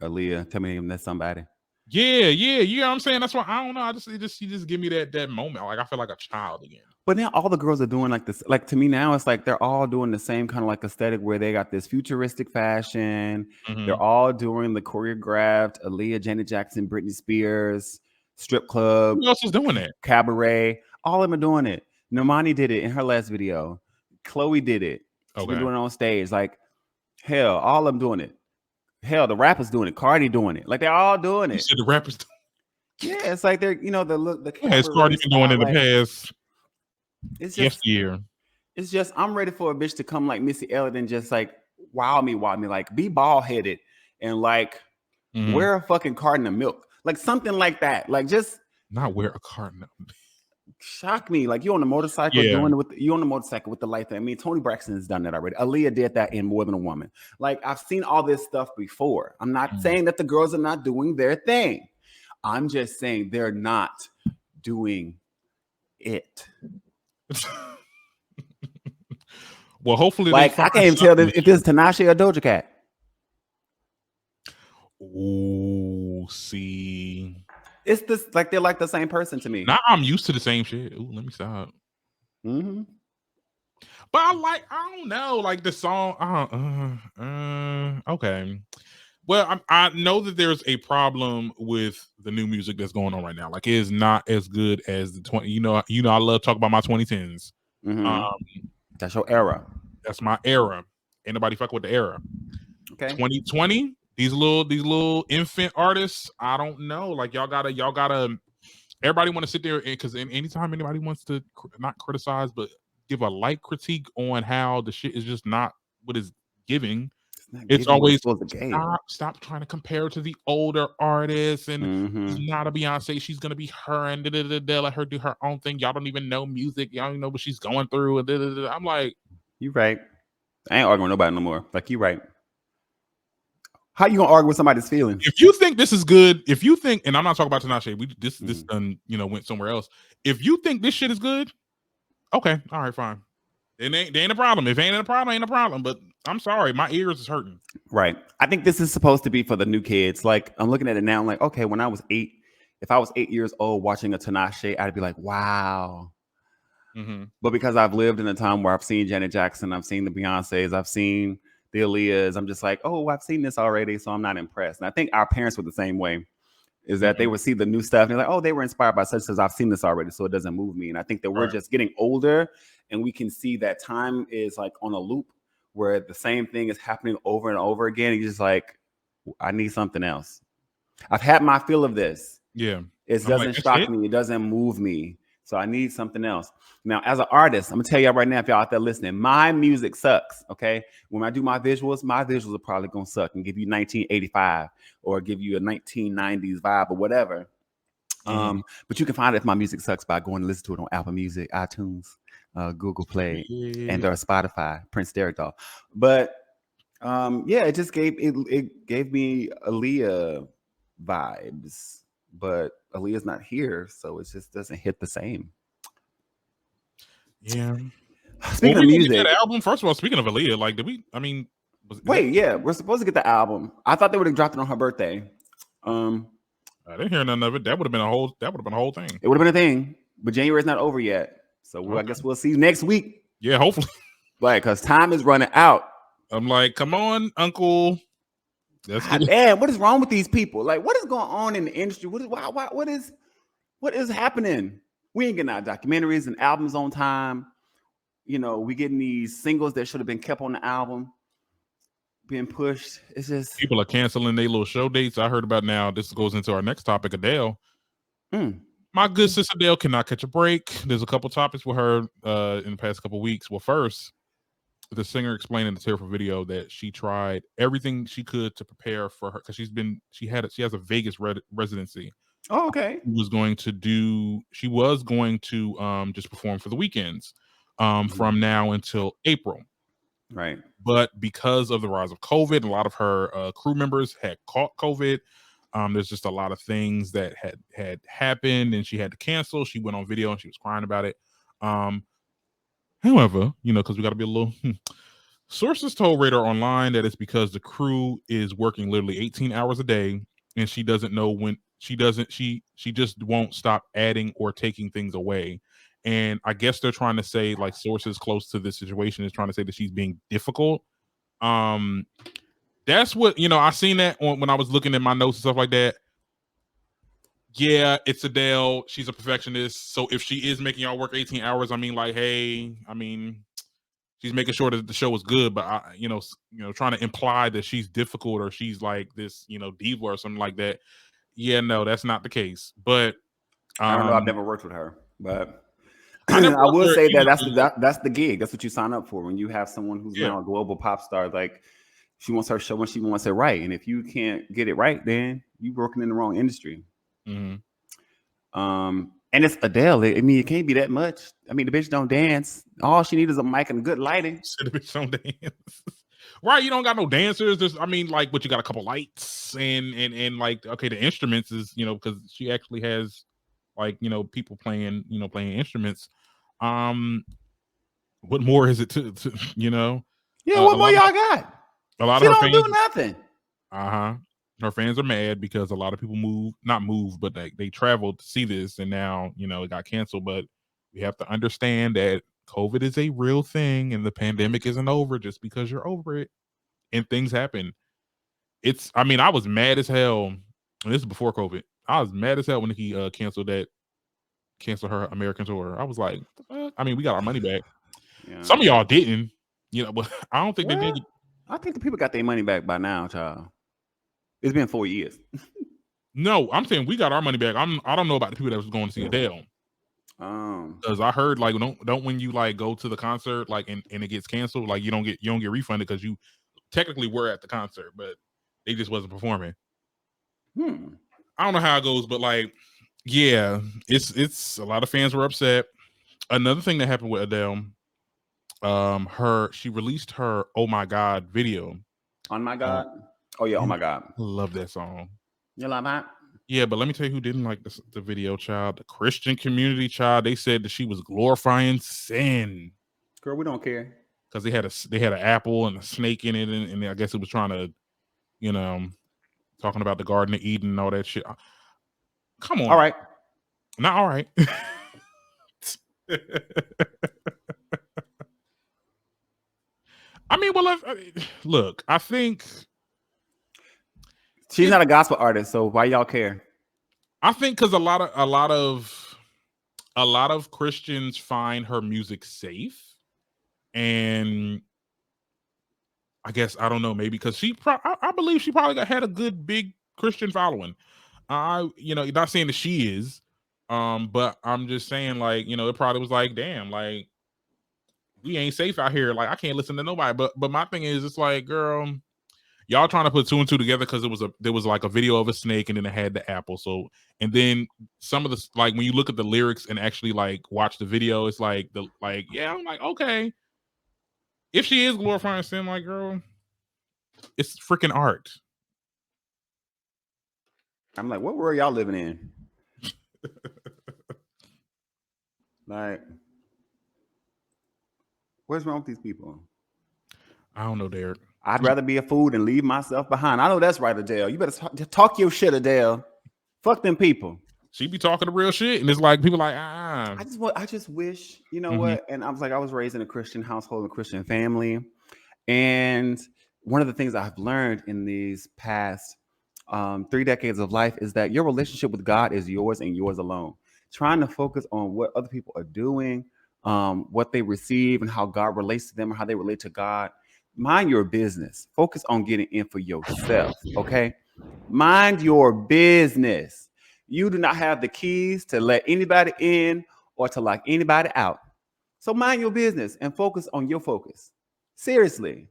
Speaker 2: Aaliyah. Tell me that's somebody.
Speaker 1: Yeah. You know what I'm saying? That's why I don't know. She just give me that moment. Like I feel like a child again.
Speaker 2: But now all the girls are doing like this. Like to me now, it's like they're all doing the same kind of like aesthetic where they got this futuristic fashion. They're all doing the choreographed Aaliyah, Janet Jackson, Britney Spears, strip club.
Speaker 1: Who else is doing that?
Speaker 2: Cabaret. All of them are doing it. Normani did it in her last video. Chloe did it. She's been doing it on stage. Like, hell, all of them doing it. Hell, the rappers doing it. Cardi doing it. Like, they're all doing it.
Speaker 1: You said the rappers doing
Speaker 2: it. Yeah, it's like they're, the
Speaker 1: has Cardi been doing it in the past
Speaker 2: year. It's just, I'm ready for a bitch to come like Missy Elliott and just like wow me. Like, be bald-headed and like wear a fucking carton of milk. Like, something like that. Like, just.
Speaker 1: Not wear a carton of milk.
Speaker 2: Shock me, like you on the motorcycle doing it you on the motorcycle with the light thing. I mean, Toni Braxton has done that already. Aaliyah did that in More Than a Woman. Like I've seen all this stuff before. I'm not saying that the girls are not doing their thing. I'm just saying they're not doing it.
Speaker 1: Well, hopefully,
Speaker 2: like I can't even tell if this is Tinashe or Doja Cat.
Speaker 1: Oh, see.
Speaker 2: It's this like they're like the same person to me.
Speaker 1: Now I'm used to the same shit. Ooh, let me stop. But I don't know, like the song. Okay. Well, I know that there's a problem with the new music that's going on right now. Like it is not as good as the 20. You know, I love talking about my 2010s.
Speaker 2: That's your era.
Speaker 1: That's my era. Ain't nobody fuck with the era.
Speaker 2: Okay.
Speaker 1: 2020. These little infant artists, I don't know. Like y'all gotta. Everybody want to sit there because anytime anybody wants to not criticize, but give a light critique on how the shit is just not what is giving. It's always stop trying to compare to the older artists and she's not a Beyonce. She's gonna be her and let her do her own thing. Y'all don't even know music. Y'all don't even know what she's going through. I'm like,
Speaker 2: you right. I ain't arguing with nobody no more. Like you right. How you gonna argue with somebody's feelings?
Speaker 1: If you think this is good, and I'm not talking about Tinashe, this done went somewhere else. If you think this shit is good, okay, all right, fine. It ain't a problem. If ain't a problem, ain't a problem. But I'm sorry, my ears is hurting.
Speaker 2: Right. I think this is supposed to be for the new kids. Like I'm looking at it now, I'm like, okay, when I was 8, if I was 8 years old watching a Tinashe, I'd be like, wow. But because I've lived in a time where I've seen Janet Jackson, I've seen the Beyoncés, I've seen the Aaliyahs, I'm just like, oh, I've seen this already, so I'm not impressed. And I think our parents were the same way, is that they would see the new stuff and they're like, oh, they were inspired by such as I've seen this already, so it doesn't move me. And I think that we're just getting older and we can see that time is like on a loop where the same thing is happening over and over again. You're just like, I need something else. I've had my fill of this.
Speaker 1: Yeah.
Speaker 2: It doesn't shock me. It doesn't move me. So I need something else. Now, as an artist, I'm gonna tell y'all right now, if y'all out there listening, my music sucks. Okay. When I do my visuals are probably gonna suck and give you 1985 or give you a 1990s vibe or whatever. But you can find it if my music sucks by going to listen to it on Apple Music, iTunes, Google Play, and or Spotify, Prince Derek Doll. But yeah, it just gave me Aaliyah vibes, but Aaliyah's not here, so it just doesn't hit the same.
Speaker 1: Yeah.
Speaker 2: Speaking of music,
Speaker 1: that album. First of all, speaking of Aaliyah, like, did we? I mean,
Speaker 2: yeah, we're supposed to get the album. I thought they would have dropped it on her birthday.
Speaker 1: I didn't hear none of it. That would have been a whole thing.
Speaker 2: It would have been a thing, but January's not over yet, so I guess we'll see next week.
Speaker 1: Yeah, hopefully.
Speaker 2: Right, because time is running out.
Speaker 1: I'm like, come on, Uncle.
Speaker 2: Man, what is wrong with these people? Like, what is going on in the industry? What is happening? We ain't getting our documentaries and albums on time. You know, we getting these singles that should have been kept on the album being pushed. It's just
Speaker 1: people are canceling their little show dates. I heard about now. This goes into our next topic, Adele. My good sister Adele cannot catch a break. There's a couple topics with her in the past couple weeks. Well, first, the singer explained in the tearful video that she tried everything she could to prepare for her because she has a Vegas residency.
Speaker 2: Oh, okay.
Speaker 1: She was going to just perform for the weekends from now until April.
Speaker 2: Right.
Speaker 1: But because of the rise of COVID, a lot of her crew members had caught COVID. There's just a lot of things that had happened and she had to cancel. She went on video and she was crying about it. However, you know, because we got to be a little sources told Radar Online that it's because the crew is working literally 18 hours a day and she doesn't know when she just won't stop adding or taking things away. And I guess they're trying to say, like, sources close to this situation is trying to say that she's being difficult. That's what, you know, I seen that when I was looking at my notes and stuff like that. Yeah, it's Adele. She's a perfectionist. So if she is making y'all work 18 hours, I mean, like, hey, I mean, she's making sure that the show is good, but you know, trying to imply that she's difficult or she's like this, you know, diva or something like that. Yeah, no, that's not the case. But
Speaker 2: I don't know. I've never worked with her, but I will say that that's the gig. That's what you sign up for when you have someone who's now a global pop star. Like, she wants her show when she wants it right, and if you can't get it right, then you're working in the wrong industry. And it's Adele. I mean, it can't be that much. I mean, the bitch don't dance. All she needs is a mic and good lighting.
Speaker 1: The bitch don't dance. Right, you don't got no dancers. There's, I mean, like, but you got a couple lights and like, okay, the instruments is, you know, because she actually has, like, you know, people playing instruments. What more is it to you know?
Speaker 2: Yeah, what more y'all got?
Speaker 1: A lot
Speaker 2: she
Speaker 1: of her
Speaker 2: don't
Speaker 1: fans
Speaker 2: do nothing.
Speaker 1: Her fans are mad because a lot of people but they traveled to see this, and now, you know, it got canceled. But we have to understand that COVID is a real thing, and the pandemic isn't over just because you're over it. And things happen. I mean, I was mad as hell. And this is before COVID. I was mad as hell when he canceled her American tour. I was like, I mean, we got our money back. Yeah. Some of y'all didn't, you know, but I don't think they did.
Speaker 2: I think the people got their money back by now, child. It's been 4 years.
Speaker 1: No, I'm saying we got our money back. I don't know about the people that was going to see Adele. Because I heard, like, don't when you, like, go to the concert, like, and it gets canceled, like, you don't get refunded because you technically were at the concert, but they just wasn't performing. I don't know how it goes, but, like, yeah, it's a lot of fans were upset. Another thing that happened with Adele, she released her "Oh My God" video.
Speaker 2: On My God. Oh yeah, Oh My God.
Speaker 1: I love that song.
Speaker 2: You love that?
Speaker 1: Yeah, but let me tell you who didn't like the video, child. The Christian community, child. They said that she was glorifying sin.
Speaker 2: Girl, we don't care.
Speaker 1: Because they had an apple and a snake in it, and I guess it was trying to, you know, talking about the Garden of Eden and all that shit. Come on.
Speaker 2: All right.
Speaker 1: Not all right. I mean, well, look, I think
Speaker 2: she's not a gospel artist, so why y'all care?
Speaker 1: I think because a lot of Christians find her music safe, and I guess I don't know, maybe because I believe she probably had a good big Christian following. Not saying that she is, but I'm just saying, like, it probably was like, damn, like, we ain't safe out here. Like, I can't listen to nobody. But my thing is, it's like, girl, y'all trying to put two and two together because there was like a video of a snake and then it had the apple. So, and then some of the, like, when you look at the lyrics and actually like watch the video, it's like yeah, I'm like, okay, if she is glorifying sin, like, girl, it's freaking art.
Speaker 2: I'm like, what world y'all living in? Like, what's wrong with these people?
Speaker 1: I don't know, Derek.
Speaker 2: I'd rather be a fool than leave myself behind. I know that's right, Adele. You better talk your shit, Adele. Fuck them people.
Speaker 1: She be talking the real shit, and it's like people like,
Speaker 2: I just wish, you know what? And I was raised in a Christian household, a Christian family, and one of the things I've learned in these past 3 decades of life is that your relationship with God is yours and yours alone. Trying to focus on what other people are doing, what they receive, and how God relates to them, or how they relate to God. Mind your business. Focus on getting in for yourself. Okay, mind your business. You do not have the keys to let anybody in or to lock anybody out. So mind your business and focus on your focus. Seriously.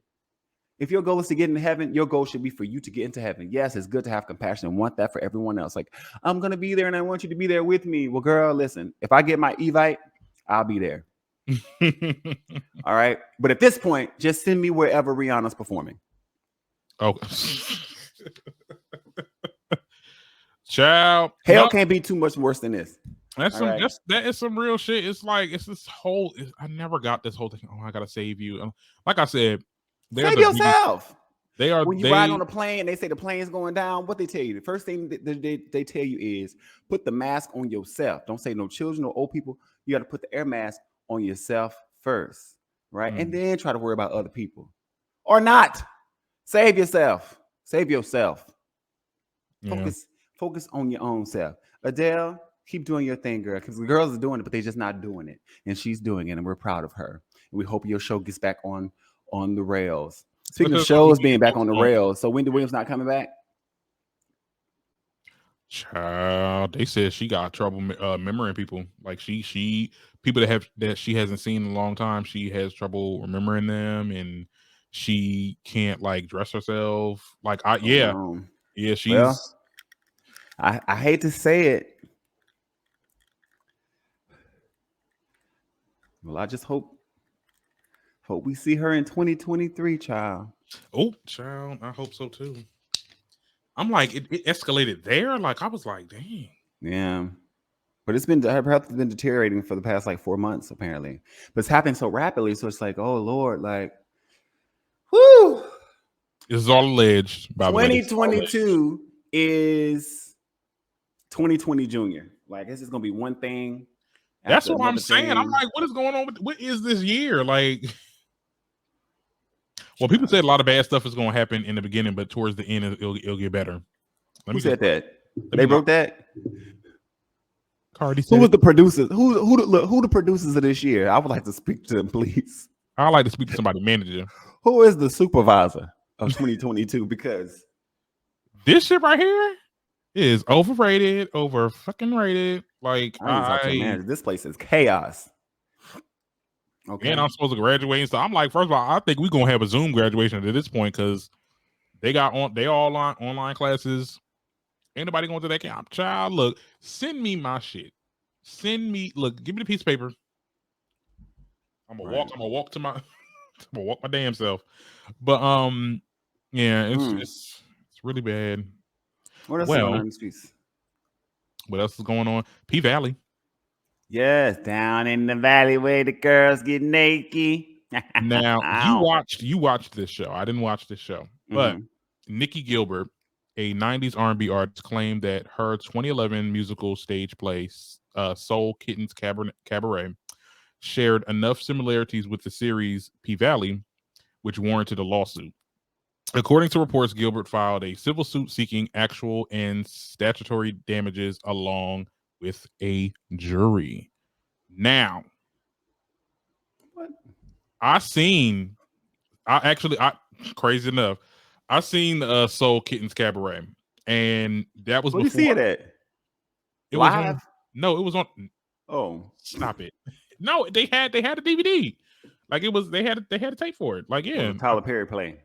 Speaker 2: If your goal is to get into heaven, your goal should be for you to get into heaven. Yes, it's good to have compassion and want that for everyone else. Like, I'm going to be there and I want you to be there with me. Well, girl, listen, if I get my Evite, I'll be there. All right. But at this point, just send me wherever Rihanna's performing.
Speaker 1: Oh. Child.
Speaker 2: Hell can't be too much worse than this.
Speaker 1: That is some real shit. It's like, it's this whole, I never got this whole thing. Oh, I got to save you. Like I said,
Speaker 2: save yourself. When you ride on a plane, they say the plane's going down. What they tell you, the first thing they tell you is put the mask on yourself. Don't say no children or old people. You got to put the air mask on yourself first, right? And then try to worry about other people, or not. Save yourself. Save yourself. Focus on your own self. Adele, keep doing your thing, girl. Because the girls are doing it, but they're just not doing it, and she's doing it, and we're proud of her. And we hope your show gets back on the rails. Speaking of shows being back on the rails, so Wendy Williams not coming back?
Speaker 1: Child, they said she got trouble remembering people. Like she people that she hasn't seen in a long time, she has trouble remembering them, and she can't like dress herself. Like she's.
Speaker 2: Well, I hate to say it. Well, I just hope we see her in 2023, child.
Speaker 1: Oh, child, I hope so too. I'm like, it escalated there. Like, I was like, dang.
Speaker 2: Yeah. But her health has been deteriorating for the past like 4 months, apparently. But it's happening so rapidly. So it's like, oh Lord, like, whoo.
Speaker 1: This is all alleged, by the way.
Speaker 2: 2022 is 2020 Junior. Like, this is gonna be one thing.
Speaker 1: That's what I'm saying. I'm like, what is going on what is this year? Like, well, people said a lot of bad stuff is going to happen in the beginning, but towards the end, it'll get better.
Speaker 2: Who said that? They wrote that?
Speaker 1: Cardi said.
Speaker 2: Who was the producers? Who the producers of this year? I would like to speak to them, please.
Speaker 1: I'd like to speak to somebody manager.
Speaker 2: Who is the supervisor of 2022? Because
Speaker 1: this shit right here is overrated, over fucking rated. Like,
Speaker 2: this place is chaos.
Speaker 1: Okay. And I'm supposed to graduate, so I'm like, first of all, I think we're gonna have a Zoom graduation at this point because they all online classes. Ain't nobody going to that camp. Child, look, send me my shit. Give me the piece of paper. I'm gonna walk my damn self. But yeah, it's really bad.
Speaker 2: What else is going on in the streets?
Speaker 1: What else is going on? P Valley.
Speaker 2: Yes, down in the valley where the girls get naked.
Speaker 1: Now you watched this show. I didn't watch this show, but Nicci Gilbert, a 90s R&B artist, claimed that her 2011 musical stage play, Soul Kittens Cabaret, shared enough similarities with the series P Valley, which warranted a lawsuit. According to reports, Gilbert filed a civil suit seeking actual and statutory damages along with a jury. Now, what? crazy enough, I seen Soul Kittens Cabaret, and that was
Speaker 2: Where do you
Speaker 1: before
Speaker 2: see it at?
Speaker 1: it was
Speaker 2: Live?
Speaker 1: on. No, it was on.
Speaker 2: Oh,
Speaker 1: Stop it! No, they had a DVD. Like it was, they had a tape for it. Like
Speaker 2: was
Speaker 1: yeah,
Speaker 2: a Tyler Perry play.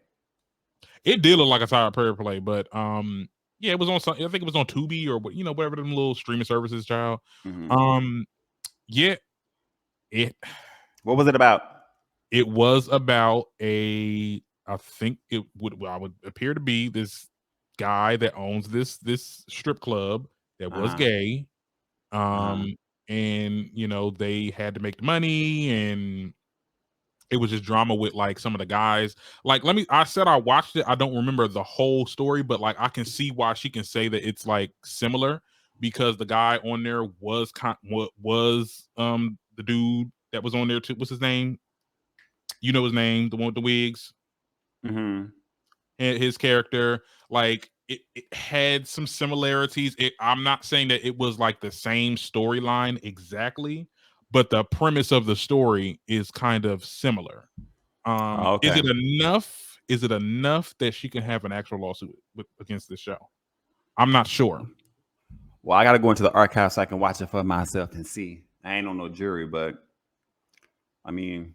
Speaker 1: it did look like a Tyler Perry play, but yeah, it was on some. I think it was on Tubi or whatever them little streaming services, child.
Speaker 2: Mm-hmm.
Speaker 1: Yeah, it
Speaker 2: What was it about?
Speaker 1: it was about a. I think it would. I would appear to be this guy that owns this strip club that was gay. And they had to make the money, and it was just drama with like some of the guys. Like, I said I watched it. I don't remember the whole story, but like I can see why she can say that it's like similar, because the guy on there was the dude that was on there too. What's his name? You know his name, the one with the wigs.
Speaker 2: Mm-hmm.
Speaker 1: And his character, like it had some similarities. I'm not saying that it was like the same storyline exactly, but the premise of the story is kind of similar.
Speaker 2: Okay.
Speaker 1: Is it enough? Is it enough that she can have an actual lawsuit against this show? I'm not sure.
Speaker 2: Well, I got to go into the archive so I can watch it for myself and see. I ain't on no jury, but I mean,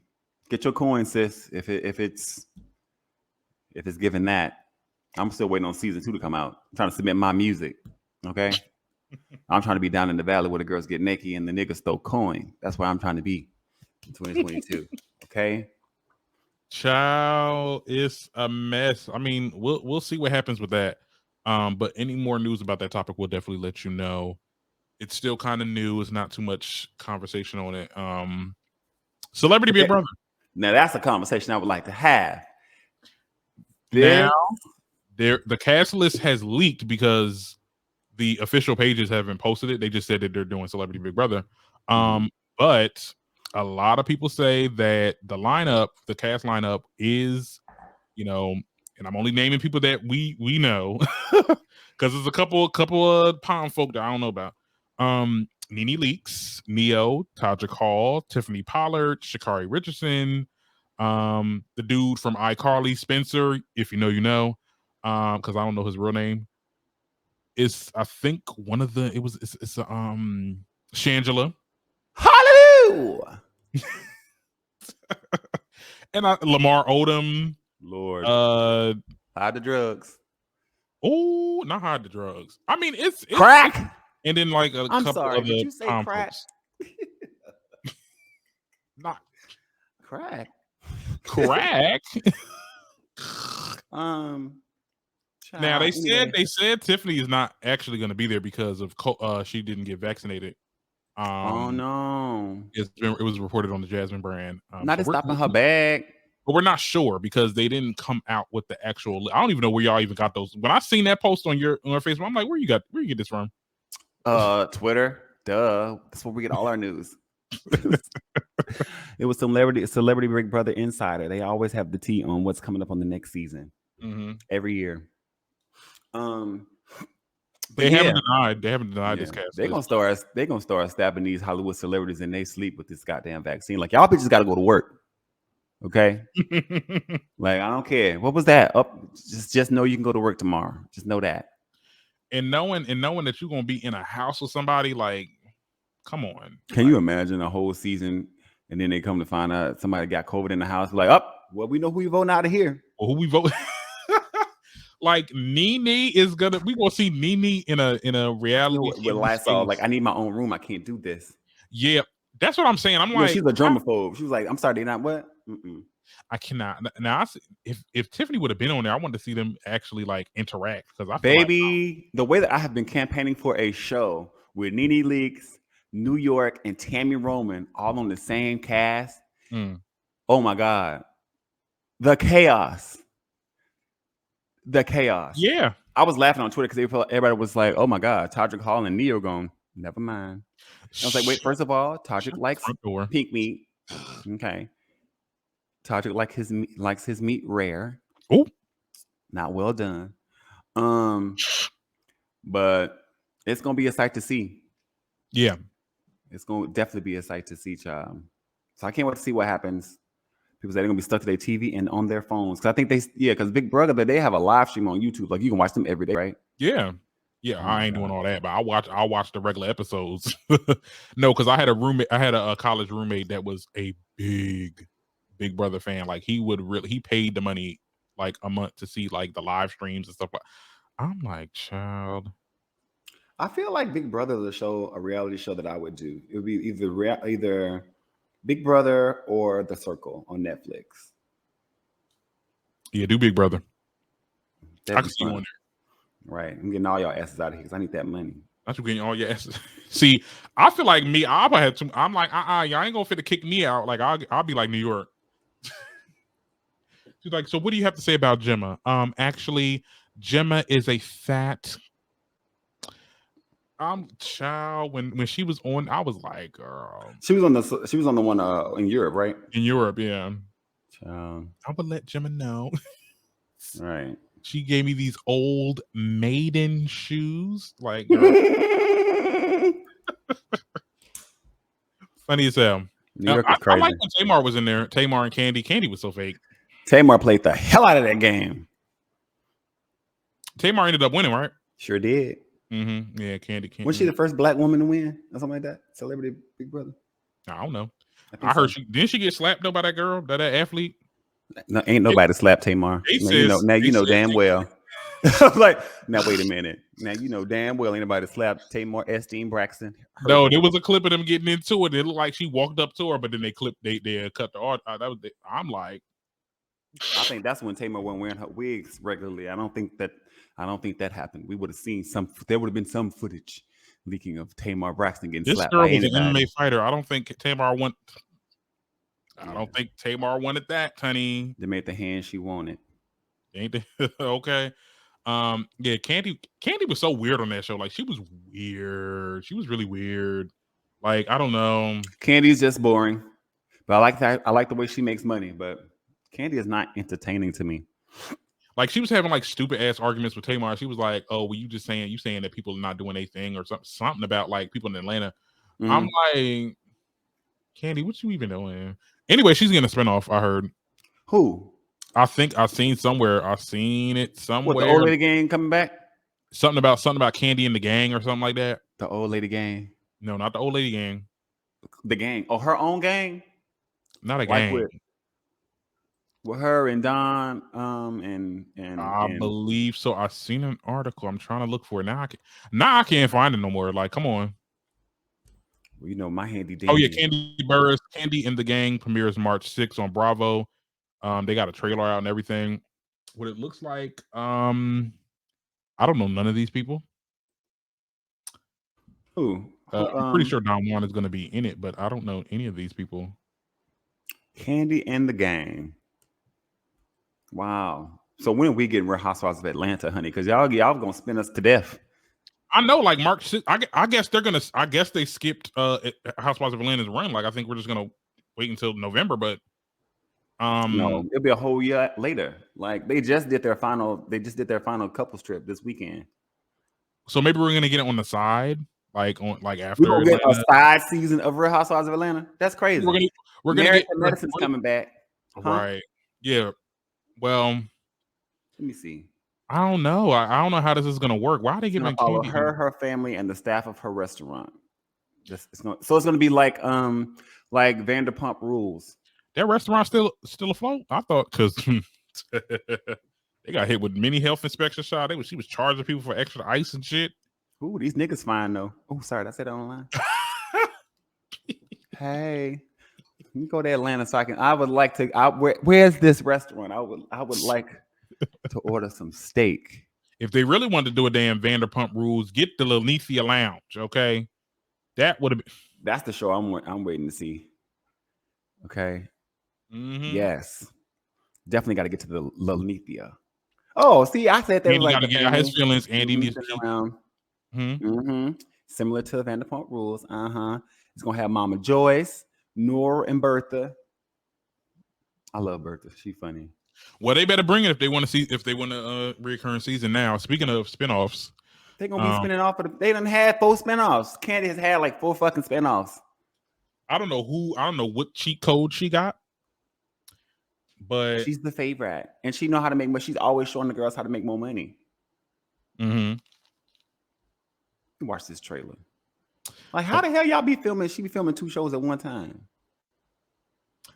Speaker 2: get your coin, sis. If it's given that, I'm still waiting on season 2 to come out. I'm trying to submit my music. Okay. I'm trying to be down in the valley where the girls get naked and the niggas throw coin. That's where I'm trying to be in 2022. Okay.
Speaker 1: Child, it's a mess. I mean, we'll see what happens with that. But any more news about that topic, we'll definitely let you know. It's still kind of new. It's not too much conversation on it. Celebrity Big Brother.
Speaker 2: Now that's a conversation I would like to have.
Speaker 1: Now, the cast list has leaked because the official pages haven't posted it. They just said that they're doing Celebrity Big Brother. But a lot of people say that the cast lineup is, and I'm only naming people that we know because there's a couple of palm folk that I don't know about. Nene Leakes, Neo, Todrick Hall, Tiffany Pollard, Sha'Carri Richardson, the dude from iCarly, Spencer, if you know, you know, because I don't know his real name. It's I think one of the it's Shangela.
Speaker 2: Hallelujah.
Speaker 1: And Lamar Odom.
Speaker 2: Lord.
Speaker 1: Hide
Speaker 2: the drugs.
Speaker 1: Oh, not hide the drugs. I mean, it's
Speaker 2: crack.
Speaker 1: And then like a
Speaker 2: I'm
Speaker 1: couple
Speaker 2: sorry,
Speaker 1: of
Speaker 2: did
Speaker 1: the
Speaker 2: you say crack?
Speaker 1: Not
Speaker 2: crack.
Speaker 1: Crack. Now they said Tiffany is not actually going to be there because of she didn't get vaccinated.
Speaker 2: Oh no!
Speaker 1: It was reported on the Jasmine brand.
Speaker 2: Not so stopping her bag.
Speaker 1: But we're not sure because they didn't come out with the actual. I don't even know where y'all even got those. When I seen that post on your Facebook, I'm like, where you get this from?
Speaker 2: Twitter. Duh. That's where we get all our news. It was Celebrity Big Brother Insider. They always have the tea on what's coming up on the next season every year.
Speaker 1: They haven't denied this cast.
Speaker 2: They're gonna start stabbing these Hollywood celebrities in their sleep with this goddamn vaccine. Like, y'all bitches gotta go to work. Okay. Like, I don't care. What was that? Just know you can go to work tomorrow. Just know that.
Speaker 1: And knowing that you're gonna be in a house with somebody, like, come on.
Speaker 2: Can you imagine a whole season and then they come to find out somebody got COVID in the house? Like, well, we know who you voting out of here.
Speaker 1: Well, who we vote? Like Nene we gonna see Nene in a reality
Speaker 2: with Lysol. Like, I need my own room. I can't do this.
Speaker 1: Yeah, that's what I'm saying. I'm like,
Speaker 2: she's a germaphobe. She was like, I'm sorry, they're not what?
Speaker 1: I cannot. Now, if Tiffany would have been on there, I wanted to see them actually like interact because
Speaker 2: the way that I have been campaigning for a show with Nene Leakes, New York, and Tammy Roman all on the same cast. Oh my God, the chaos.
Speaker 1: Yeah,
Speaker 2: I was laughing on Twitter because everybody was like, "Oh my God, Todrick Hall and Neo going." Never mind. I was like, "Wait, first of all, Todrick likes pink meat. Okay, Todrick likes his meat rare.
Speaker 1: Oh,
Speaker 2: not well done. But it's gonna be a sight to see.
Speaker 1: Yeah,
Speaker 2: it's gonna definitely be a sight to see, child. So I can't wait to see what happens. People say they're gonna be stuck to their TV and on their phones. Cause I think because Big Brother, they have a live stream on YouTube. Like you can watch them every day, right?
Speaker 1: Yeah.
Speaker 2: Oh
Speaker 1: I ain't doing all that, but I'll watch the regular episodes. No, because I had a roommate, I had a college roommate that was a big Brother fan. Like he paid the money like a month to see like the live streams and stuff. I'm like, child.
Speaker 2: I feel like Big Brother is a reality show that I would do. It would be either Big Brother or The Circle on Netflix.
Speaker 1: Yeah, do Big Brother.
Speaker 2: That'd
Speaker 1: I can see you on there.
Speaker 2: Right. I'm getting all y'all asses out of here because I need that money.
Speaker 1: Not you getting all your asses. See, I feel like me, I'm like, y'all ain't gonna fit to kick me out. Like I'll be like New York. She's like, so what do you have to say about Gemma? Actually, Gemma is a fat. Child. When she was on, I was like, girl.
Speaker 2: She was on the one in Europe, right?
Speaker 1: In Europe, yeah.
Speaker 2: Child.
Speaker 1: I would let Gemma know.
Speaker 2: Right.
Speaker 1: She gave me these old maiden shoes. Like, funny as hell.
Speaker 2: New York is crazy.
Speaker 1: I like when Tamar was in there. Tamar and Candy. Candy was so fake.
Speaker 2: Tamar played the hell out of that game.
Speaker 1: Tamar ended up winning, right?
Speaker 2: Sure did.
Speaker 1: Mm-hmm. Yeah, Candy.
Speaker 2: Was she the first black woman to win or something like that? Celebrity Big Brother.
Speaker 1: I don't know. I heard didn't she get slapped though by that girl, that athlete?
Speaker 2: No, ain't nobody slapped Tamar. Now you know damn well. I'm like, now wait a minute. Now you know damn well ain't nobody slapped Tamar, Esteem, Braxton.
Speaker 1: No, there was a clip of them getting into it. It looked like she walked up to her, but then they cut the art. I'm like,
Speaker 2: I think that's when Tamar wasn't wearing her wigs regularly. I don't think that happened. We would have seen there would have been some footage leaking of Tamar Braxton getting slapped by anybody.
Speaker 1: This girl was an MMA fighter. I don't think Tamar wanted that, honey.
Speaker 2: They made the hand she wanted.
Speaker 1: Ain't they? Okay. Yeah, Candy was so weird on that show. Like she was weird. She was really weird. Like, I don't know.
Speaker 2: Candy's just boring. But I like that. I like the way she makes money, but Candy is not entertaining to me.
Speaker 1: Like she was having like stupid ass arguments with Tamar. She was like, "Oh, well, you saying that people are not doing anything or something about like people in Atlanta." Mm-hmm. I'm like, Candy, what you even doing? Anyway, she's getting a spinoff. I heard.
Speaker 2: Who?
Speaker 1: I think I've seen somewhere. I've seen it somewhere.
Speaker 2: What, the old lady gang coming back?
Speaker 1: Something about Candy and the gang or something like that.
Speaker 2: The old lady gang?
Speaker 1: No, not the old lady gang.
Speaker 2: The gang? Oh, her own gang?
Speaker 1: Not a gang.
Speaker 2: With her and Don, and
Speaker 1: I believe so. I seen an article. I'm trying to look for it now. I can't find it no more. Like, come on.
Speaker 2: Well, you know my handy dandy.
Speaker 1: Oh yeah, Candy Burris, Candy and the Gang premieres March 6th on Bravo. They got a trailer out and everything. What it looks like, I don't know none of these people.
Speaker 2: Who?
Speaker 1: I'm pretty sure Don Juan is going to be in it, but I don't know any of these people.
Speaker 2: Candy and the Gang. Wow. So when we getting Real Housewives of Atlanta, honey? Because y'all gonna spin us to death.
Speaker 1: I know, like March 6th, I guess they're gonna. I guess they skipped Housewives of Atlanta's run. Like I think we're just gonna wait until November, but
Speaker 2: no, it'll be a whole year later. Like they just did their final couples trip this weekend.
Speaker 1: So maybe we're gonna get it on the side, after.
Speaker 2: We're gonna get a side season of Real Housewives of Atlanta. That's crazy.
Speaker 1: We're gonna get
Speaker 2: Medicine's coming back,
Speaker 1: right? Yeah. Well,
Speaker 2: let me see.
Speaker 1: I don't know. I don't know how this is gonna work. Why are they giving
Speaker 2: Candy? Her family, and the staff of her restaurant. It's gonna be like Vanderpump Rules.
Speaker 1: That restaurant still afloat? I thought because they got hit with many health inspection shot. She was charging people for extra ice and shit.
Speaker 2: Ooh, these niggas fine though. Oh, sorry, I said that online. Hey, let me go to Atlanta so I can. I would like to. Where's this restaurant? I would like to order some steak.
Speaker 1: If they really wanted to do a damn Vanderpump Rules, get the Lenithia Lounge. Okay, that would have been.
Speaker 2: That's the show I'm waiting to see. Okay.
Speaker 1: Mm-hmm.
Speaker 2: Yes, definitely got to get to the Lenithia. Oh, see, I said that.
Speaker 1: Andy got to get out his feelings. Andy needs to
Speaker 2: around. Similar to Vanderpump Rules. It's gonna have Mama Joyce, Nora, and Bertha. I love Bertha. She funny.
Speaker 1: Well, they better bring it if they want a recurring season. Now, speaking of spinoffs,
Speaker 2: they're gonna be spinning off. They done had 4 spinoffs. Candy has had like 4 fucking spinoffs.
Speaker 1: I don't know what cheat code she got, But
Speaker 2: she's the favorite, and she know how to make money. She's always showing the girls how to make more money. Watch this trailer. Like, how the hell y'all be filming? She be filming 2 shows at one time.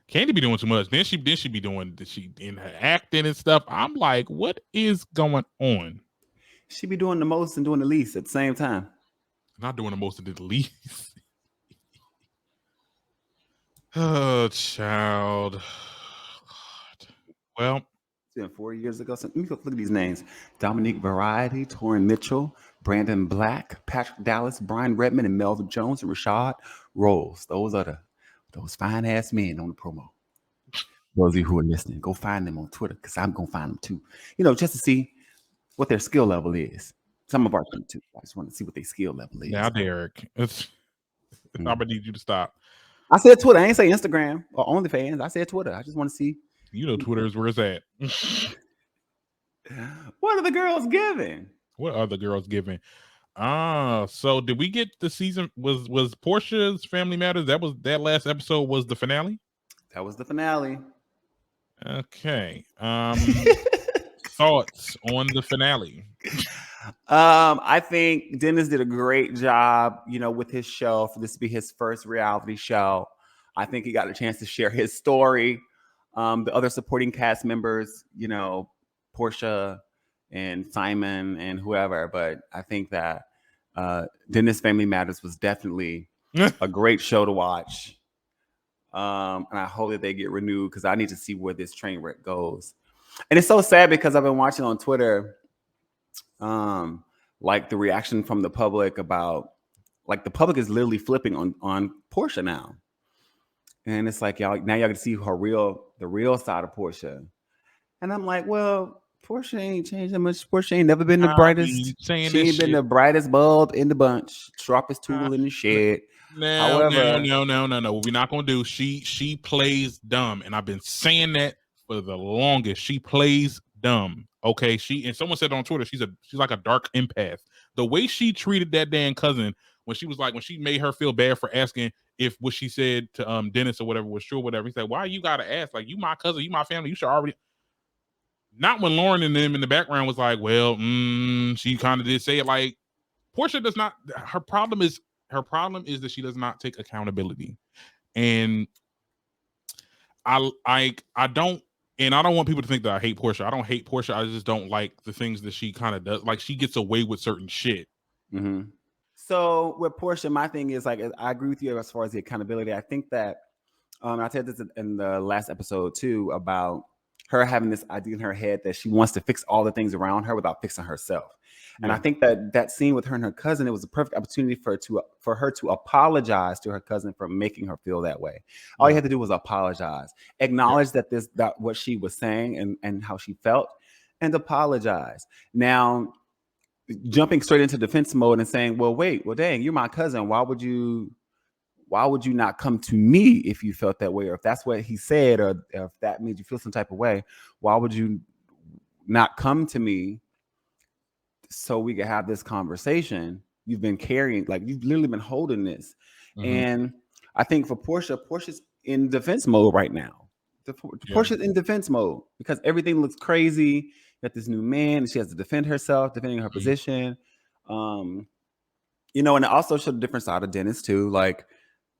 Speaker 1: Candy be doing too much. Then she be doing she in her acting and stuff. I'm like, what is going on?
Speaker 2: She be doing the most and doing the least at the same time.
Speaker 1: Not doing the most and the least. Oh, child. God. Well,
Speaker 2: it's been 4 years ago. So let me look at these names: Dominique Variety, Torrin Mitchell, Brandon Black, Patrick Dallas, Brian Redmond, and Melvin Jones, and Rashad Rolls. Those are those fine ass men on the promo. Those of you who are listening, go find them on Twitter, because I'm gonna find them too. Just to see what their skill level is. Some of our them too. I just want to see what their skill level is.
Speaker 1: Now, Derek, I'm gonna need you to stop.
Speaker 2: I said Twitter. I ain't say Instagram or OnlyFans. I said Twitter. I just want to see.
Speaker 1: Twitter is where it's at.
Speaker 2: What are the girls giving?
Speaker 1: What are the girls giving? So did we get the season? Was Portia's Family Matters? That last episode was the finale?
Speaker 2: That was the finale.
Speaker 1: Okay. Thoughts on the finale?
Speaker 2: I think Dennis did a great job, with his show, for this to be his first reality show. I think he got a chance to share his story. The other supporting cast members, Portia and Simon and whoever, but I think that Dennis Family Matters was definitely a great show to watch. And I hope that they get renewed, because I need to see where this train wreck goes. And it's so sad, because I've been watching on Twitter, like the reaction from the public about, like, the public is literally flipping on Portia now. And it's like, y'all can see the real side of Portia. And I'm like, well, Portia ain't changed that much. Portia ain't never been the brightest. She ain't been the brightest bulb in the bunch, sharpest tool in the shed.
Speaker 1: No. We're not gonna do. She plays dumb, and I've been saying that for the longest. She plays dumb. Okay, and someone said on Twitter, she's like a dark empath. The way she treated that damn cousin when she made her feel bad for asking if what she said to Dennis or whatever was true or whatever. He said, why you gotta ask? Like, you my cousin, you my family, you should already. Not when Lauren and them in the background was like, well, she kind of did say it. Like, Portia does not. Her problem is that she does not take accountability, and I don't want people to think that I hate Portia. I don't hate Portia. I just don't like the things that she kind of does. Like, she gets away with certain shit.
Speaker 2: Mm-hmm. So with Portia, my thing is, like, I agree with you as far as the accountability. I think that I said this in the last episode too, about her having this idea in her head that she wants to fix all the things around her without fixing herself. And I think that scene with her and her cousin, it was a perfect opportunity for her to apologize to her cousin for making her feel that way. All you had to do was apologize, acknowledge that what she was saying and how she felt, and apologize. Now, jumping straight into defense mode and saying, well, dang, you're my cousin. Why would you not come to me if you felt that way? Or if that's what he said, or if that made you feel some type of way, why would you not come to me so we could have this conversation? You've been carrying, like, you've literally been holding this. Mm-hmm. And I think for Portia's in defense mode right now. Portia's in defense mode because everything looks crazy. Got this new man, and she has to defend herself, defending her position. And it also showed a different side of Dennis too, like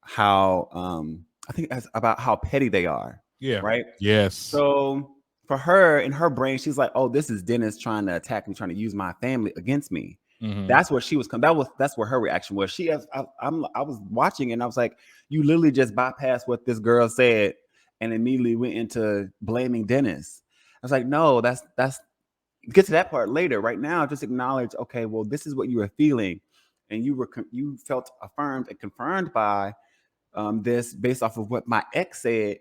Speaker 2: how I think it's about how petty they are. Yeah. Right. Yes. So for her, in her brain, she's like, "Oh, this is Dennis trying to attack me, trying to use my family against me." Mm-hmm. That's what she was. That's where her reaction was. I was watching, and I was like, "You literally just bypassed what this girl said, and immediately went into blaming Dennis." I was like, "No, that's get to that part later. Right now, just acknowledge, okay, well, this is what you were feeling, and you felt affirmed and confirmed by this based off of what my ex said,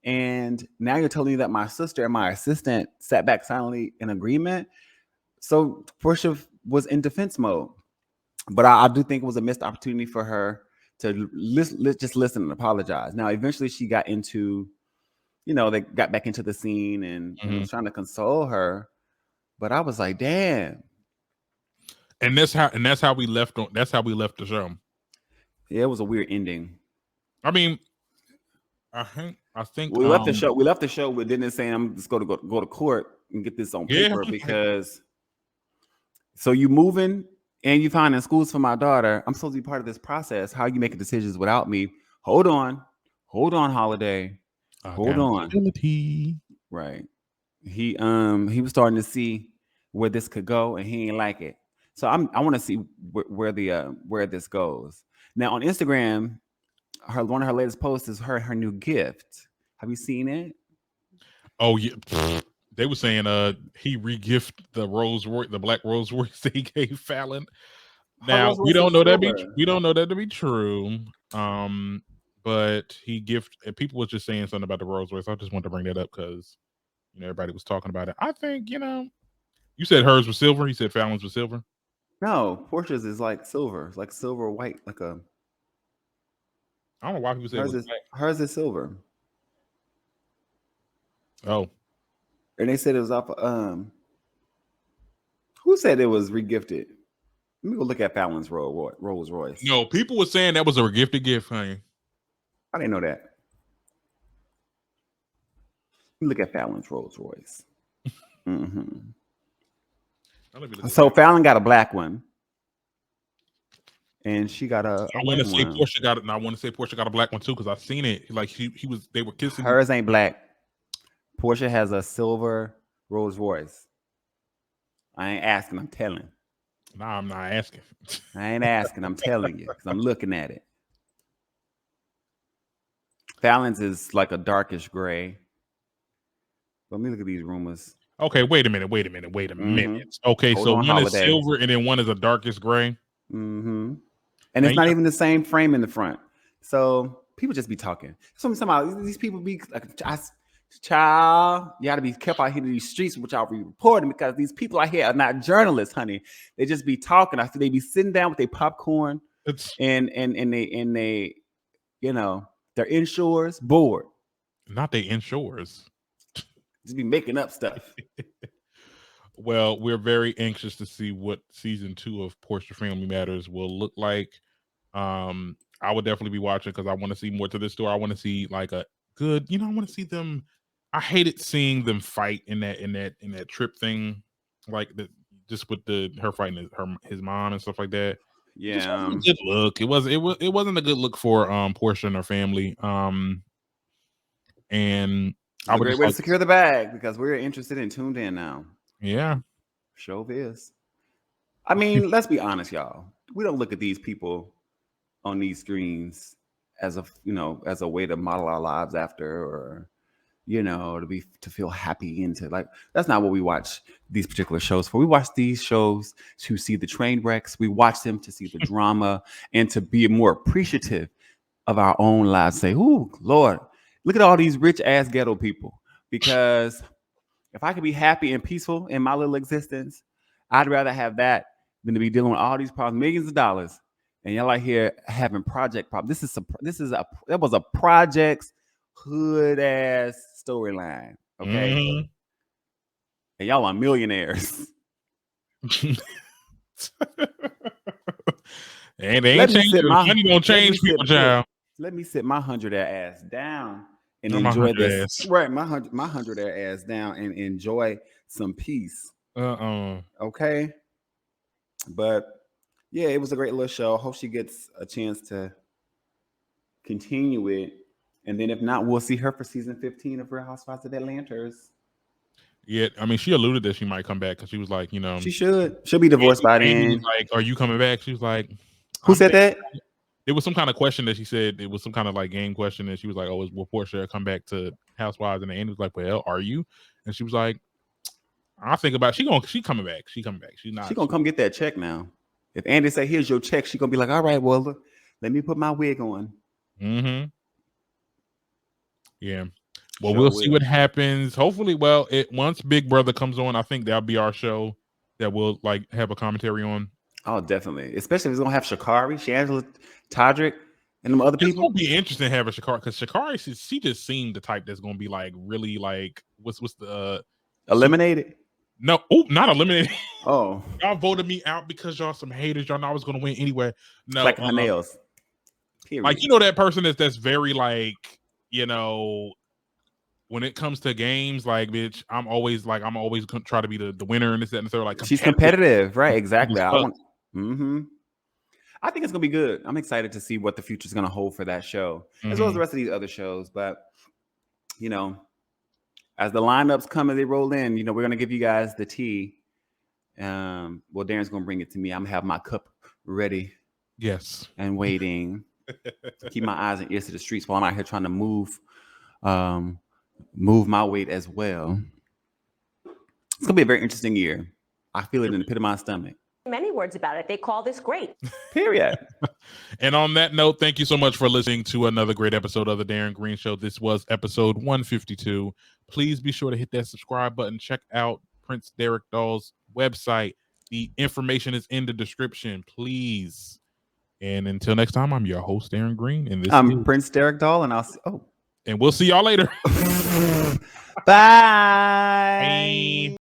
Speaker 2: and now you're telling me that my sister and my assistant sat back silently in agreement." So Portia was in defense mode, but I do think it was a missed opportunity for her to just listen and apologize. Now, eventually, she got into, they got back into the scene and was trying to console her. But I was like, damn.
Speaker 1: And that's how we left the show.
Speaker 2: Yeah, it was a weird ending.
Speaker 1: I mean, I think I think
Speaker 2: we left the show. We left the show with Dennis saying, "I'm just going to go to court and get this on paper because." So you moving and you finding schools for my daughter. I'm supposed to be part of this process. How are you making decisions without me? Hold on, Holiday. Hold on. Right. He was starting to see where this could go, and he ain't like it. So I want to see where this goes. Now on Instagram, one of her latest posts is her new gift. Have you seen it?
Speaker 1: Oh yeah. They were saying he regift the black Rolls Royce that he gave Fallon. Now we don't know that to be true. But people was just saying something about the Rolls Royce. I just wanted to bring that up because everybody was talking about it. I think you said hers was silver. You said Fallon's was silver.
Speaker 2: No, Porsche's is like silver. It's like silver white, like a.
Speaker 1: I don't know why people say
Speaker 2: hers is silver.
Speaker 1: Oh.
Speaker 2: And they said it was off. Who said it was regifted? Let me go look at Fallon's Rolls Royce.
Speaker 1: No, people were saying that was a gifted gift, honey.
Speaker 2: I didn't know that. Let me look at Fallon's Rolls Royce. So Fallon got a black one, and she got a.
Speaker 1: I want to say Portia got it, and I want to say Portia got a black one too because I've seen it. Like they were kissing.
Speaker 2: Hers ain't black. Portia has a silver Rolls Royce. I ain't asking, I'm telling.
Speaker 1: Nah, I'm not asking.
Speaker 2: I ain't asking, I'm telling you, because I'm looking at it. Fallon's is like a darkish gray. Let me look at these rumors.
Speaker 1: Okay, wait a minute. Okay, so one is silver and then one is a darkest gray.
Speaker 2: And it's not even the same frame in the front. So people just be talking. Somehow these people be like, child, you got to be careful out here in these streets, which I'll be reporting because these people out here are not journalists, honey. They just be talking. I see they be sitting down with their popcorn and they, their insurers bored.
Speaker 1: Not their insurers.
Speaker 2: Just be making up stuff.
Speaker 1: Well, we're very anxious to see what season 2 of Portia Family Matters will look like. I would definitely be watching because I want to see more to this story. I want to see like a good, I want to see them. I hated seeing them fight in that trip thing, like just with her fighting his mom and stuff like that.
Speaker 2: Yeah,
Speaker 1: it wasn't a good look. It wasn't a good look for Portia and her family. And
Speaker 2: a great way to secure the bag because we're interested and tuned in now.
Speaker 1: Yeah,
Speaker 2: show is. I mean, let's be honest, y'all. We don't look at these people on these screens as a way to model our lives after, or to feel happy into, like, that's not what we watch these particular shows for. We watch these shows to see the train wrecks. We watch them to see the drama and to be more appreciative of our own lives. Say, "Ooh, Lord, look at all these rich ass ghetto people." Because if I could be happy and peaceful in my little existence, I'd rather have that than to be dealing with all these problems, millions of dollars, and y'all out here having project problems. That was a project's hood ass storyline, okay? And y'all are millionaires.
Speaker 1: And they ain't changing. Money don't change people, child.
Speaker 2: Let me sit my 100 ass down and enjoy this. Right, my 100 ass down and enjoy some peace. Okay. But yeah, it was a great little show. Hope she gets a chance to continue it. And then if not, we'll see her for season 15 of Real Housewives of Atlanta's.
Speaker 1: Yeah, I mean, she alluded that she might come back because she was like,
Speaker 2: she should. She'll be divorced by then.
Speaker 1: Like, are you coming back? She was like,
Speaker 2: who said that?
Speaker 1: It was some kind of question that she said. It was some kind of like game question, and she was like, "Oh, will Portia come back to Housewives?" And Andy was like, "Well, are you?" And she was like, "I'll think about it. She coming back. She coming back. She's not.
Speaker 2: She gonna come get that check now. If Andy say, "Here's your check," she gonna be like, "All right, well, look, let me put my wig on."
Speaker 1: Yeah. Well, we'll see what happens. Hopefully, once Big Brother comes on, I think that'll be our show that we'll like have a commentary on.
Speaker 2: Oh, definitely. Especially if it's gonna have Sha'Carri, Shangela, Todrick, and them other people.
Speaker 1: It's gonna be interesting to have a Sha'Carri because Sha'Carri, she just seemed the type that's gonna be like really like what's the
Speaker 2: eliminated?
Speaker 1: No, not eliminated.
Speaker 2: Oh,
Speaker 1: y'all voted me out because y'all some haters. Y'all know I was gonna win anyway. No,
Speaker 2: like her nails.
Speaker 1: Period. Like that person that's very like when it comes to games, like, bitch, I'm always try to be the winner and this, that, and the third. Like,
Speaker 2: she's competitive, right? Exactly. I want. I think it's gonna be good. I'm excited to see what the future's gonna hold for that show, as well as the rest of these other shows. But you know, as the lineups come and they roll in, you know, we're gonna give you guys the tea. Well, Darren's gonna bring it to me. I'm gonna have my cup ready.
Speaker 1: Yes.
Speaker 2: And waiting. Keep my eyes and ears to the streets while I'm out here trying to move my weight as well. It's gonna be a very interesting year. I feel it in the pit of my stomach.
Speaker 3: Many words about it. They call this great.
Speaker 2: Period.
Speaker 1: And on that note, thank you so much for listening to another great episode of the Darren Green Show. This was episode 152. Please be sure to hit that subscribe button. Check out Prince Derek Doll's website. The information is in the description, please. And until next time, I'm your host, Darren Green. And this
Speaker 2: I'm Prince Derek Doll, and
Speaker 1: and we'll see y'all later.
Speaker 2: Bye.
Speaker 1: Bye.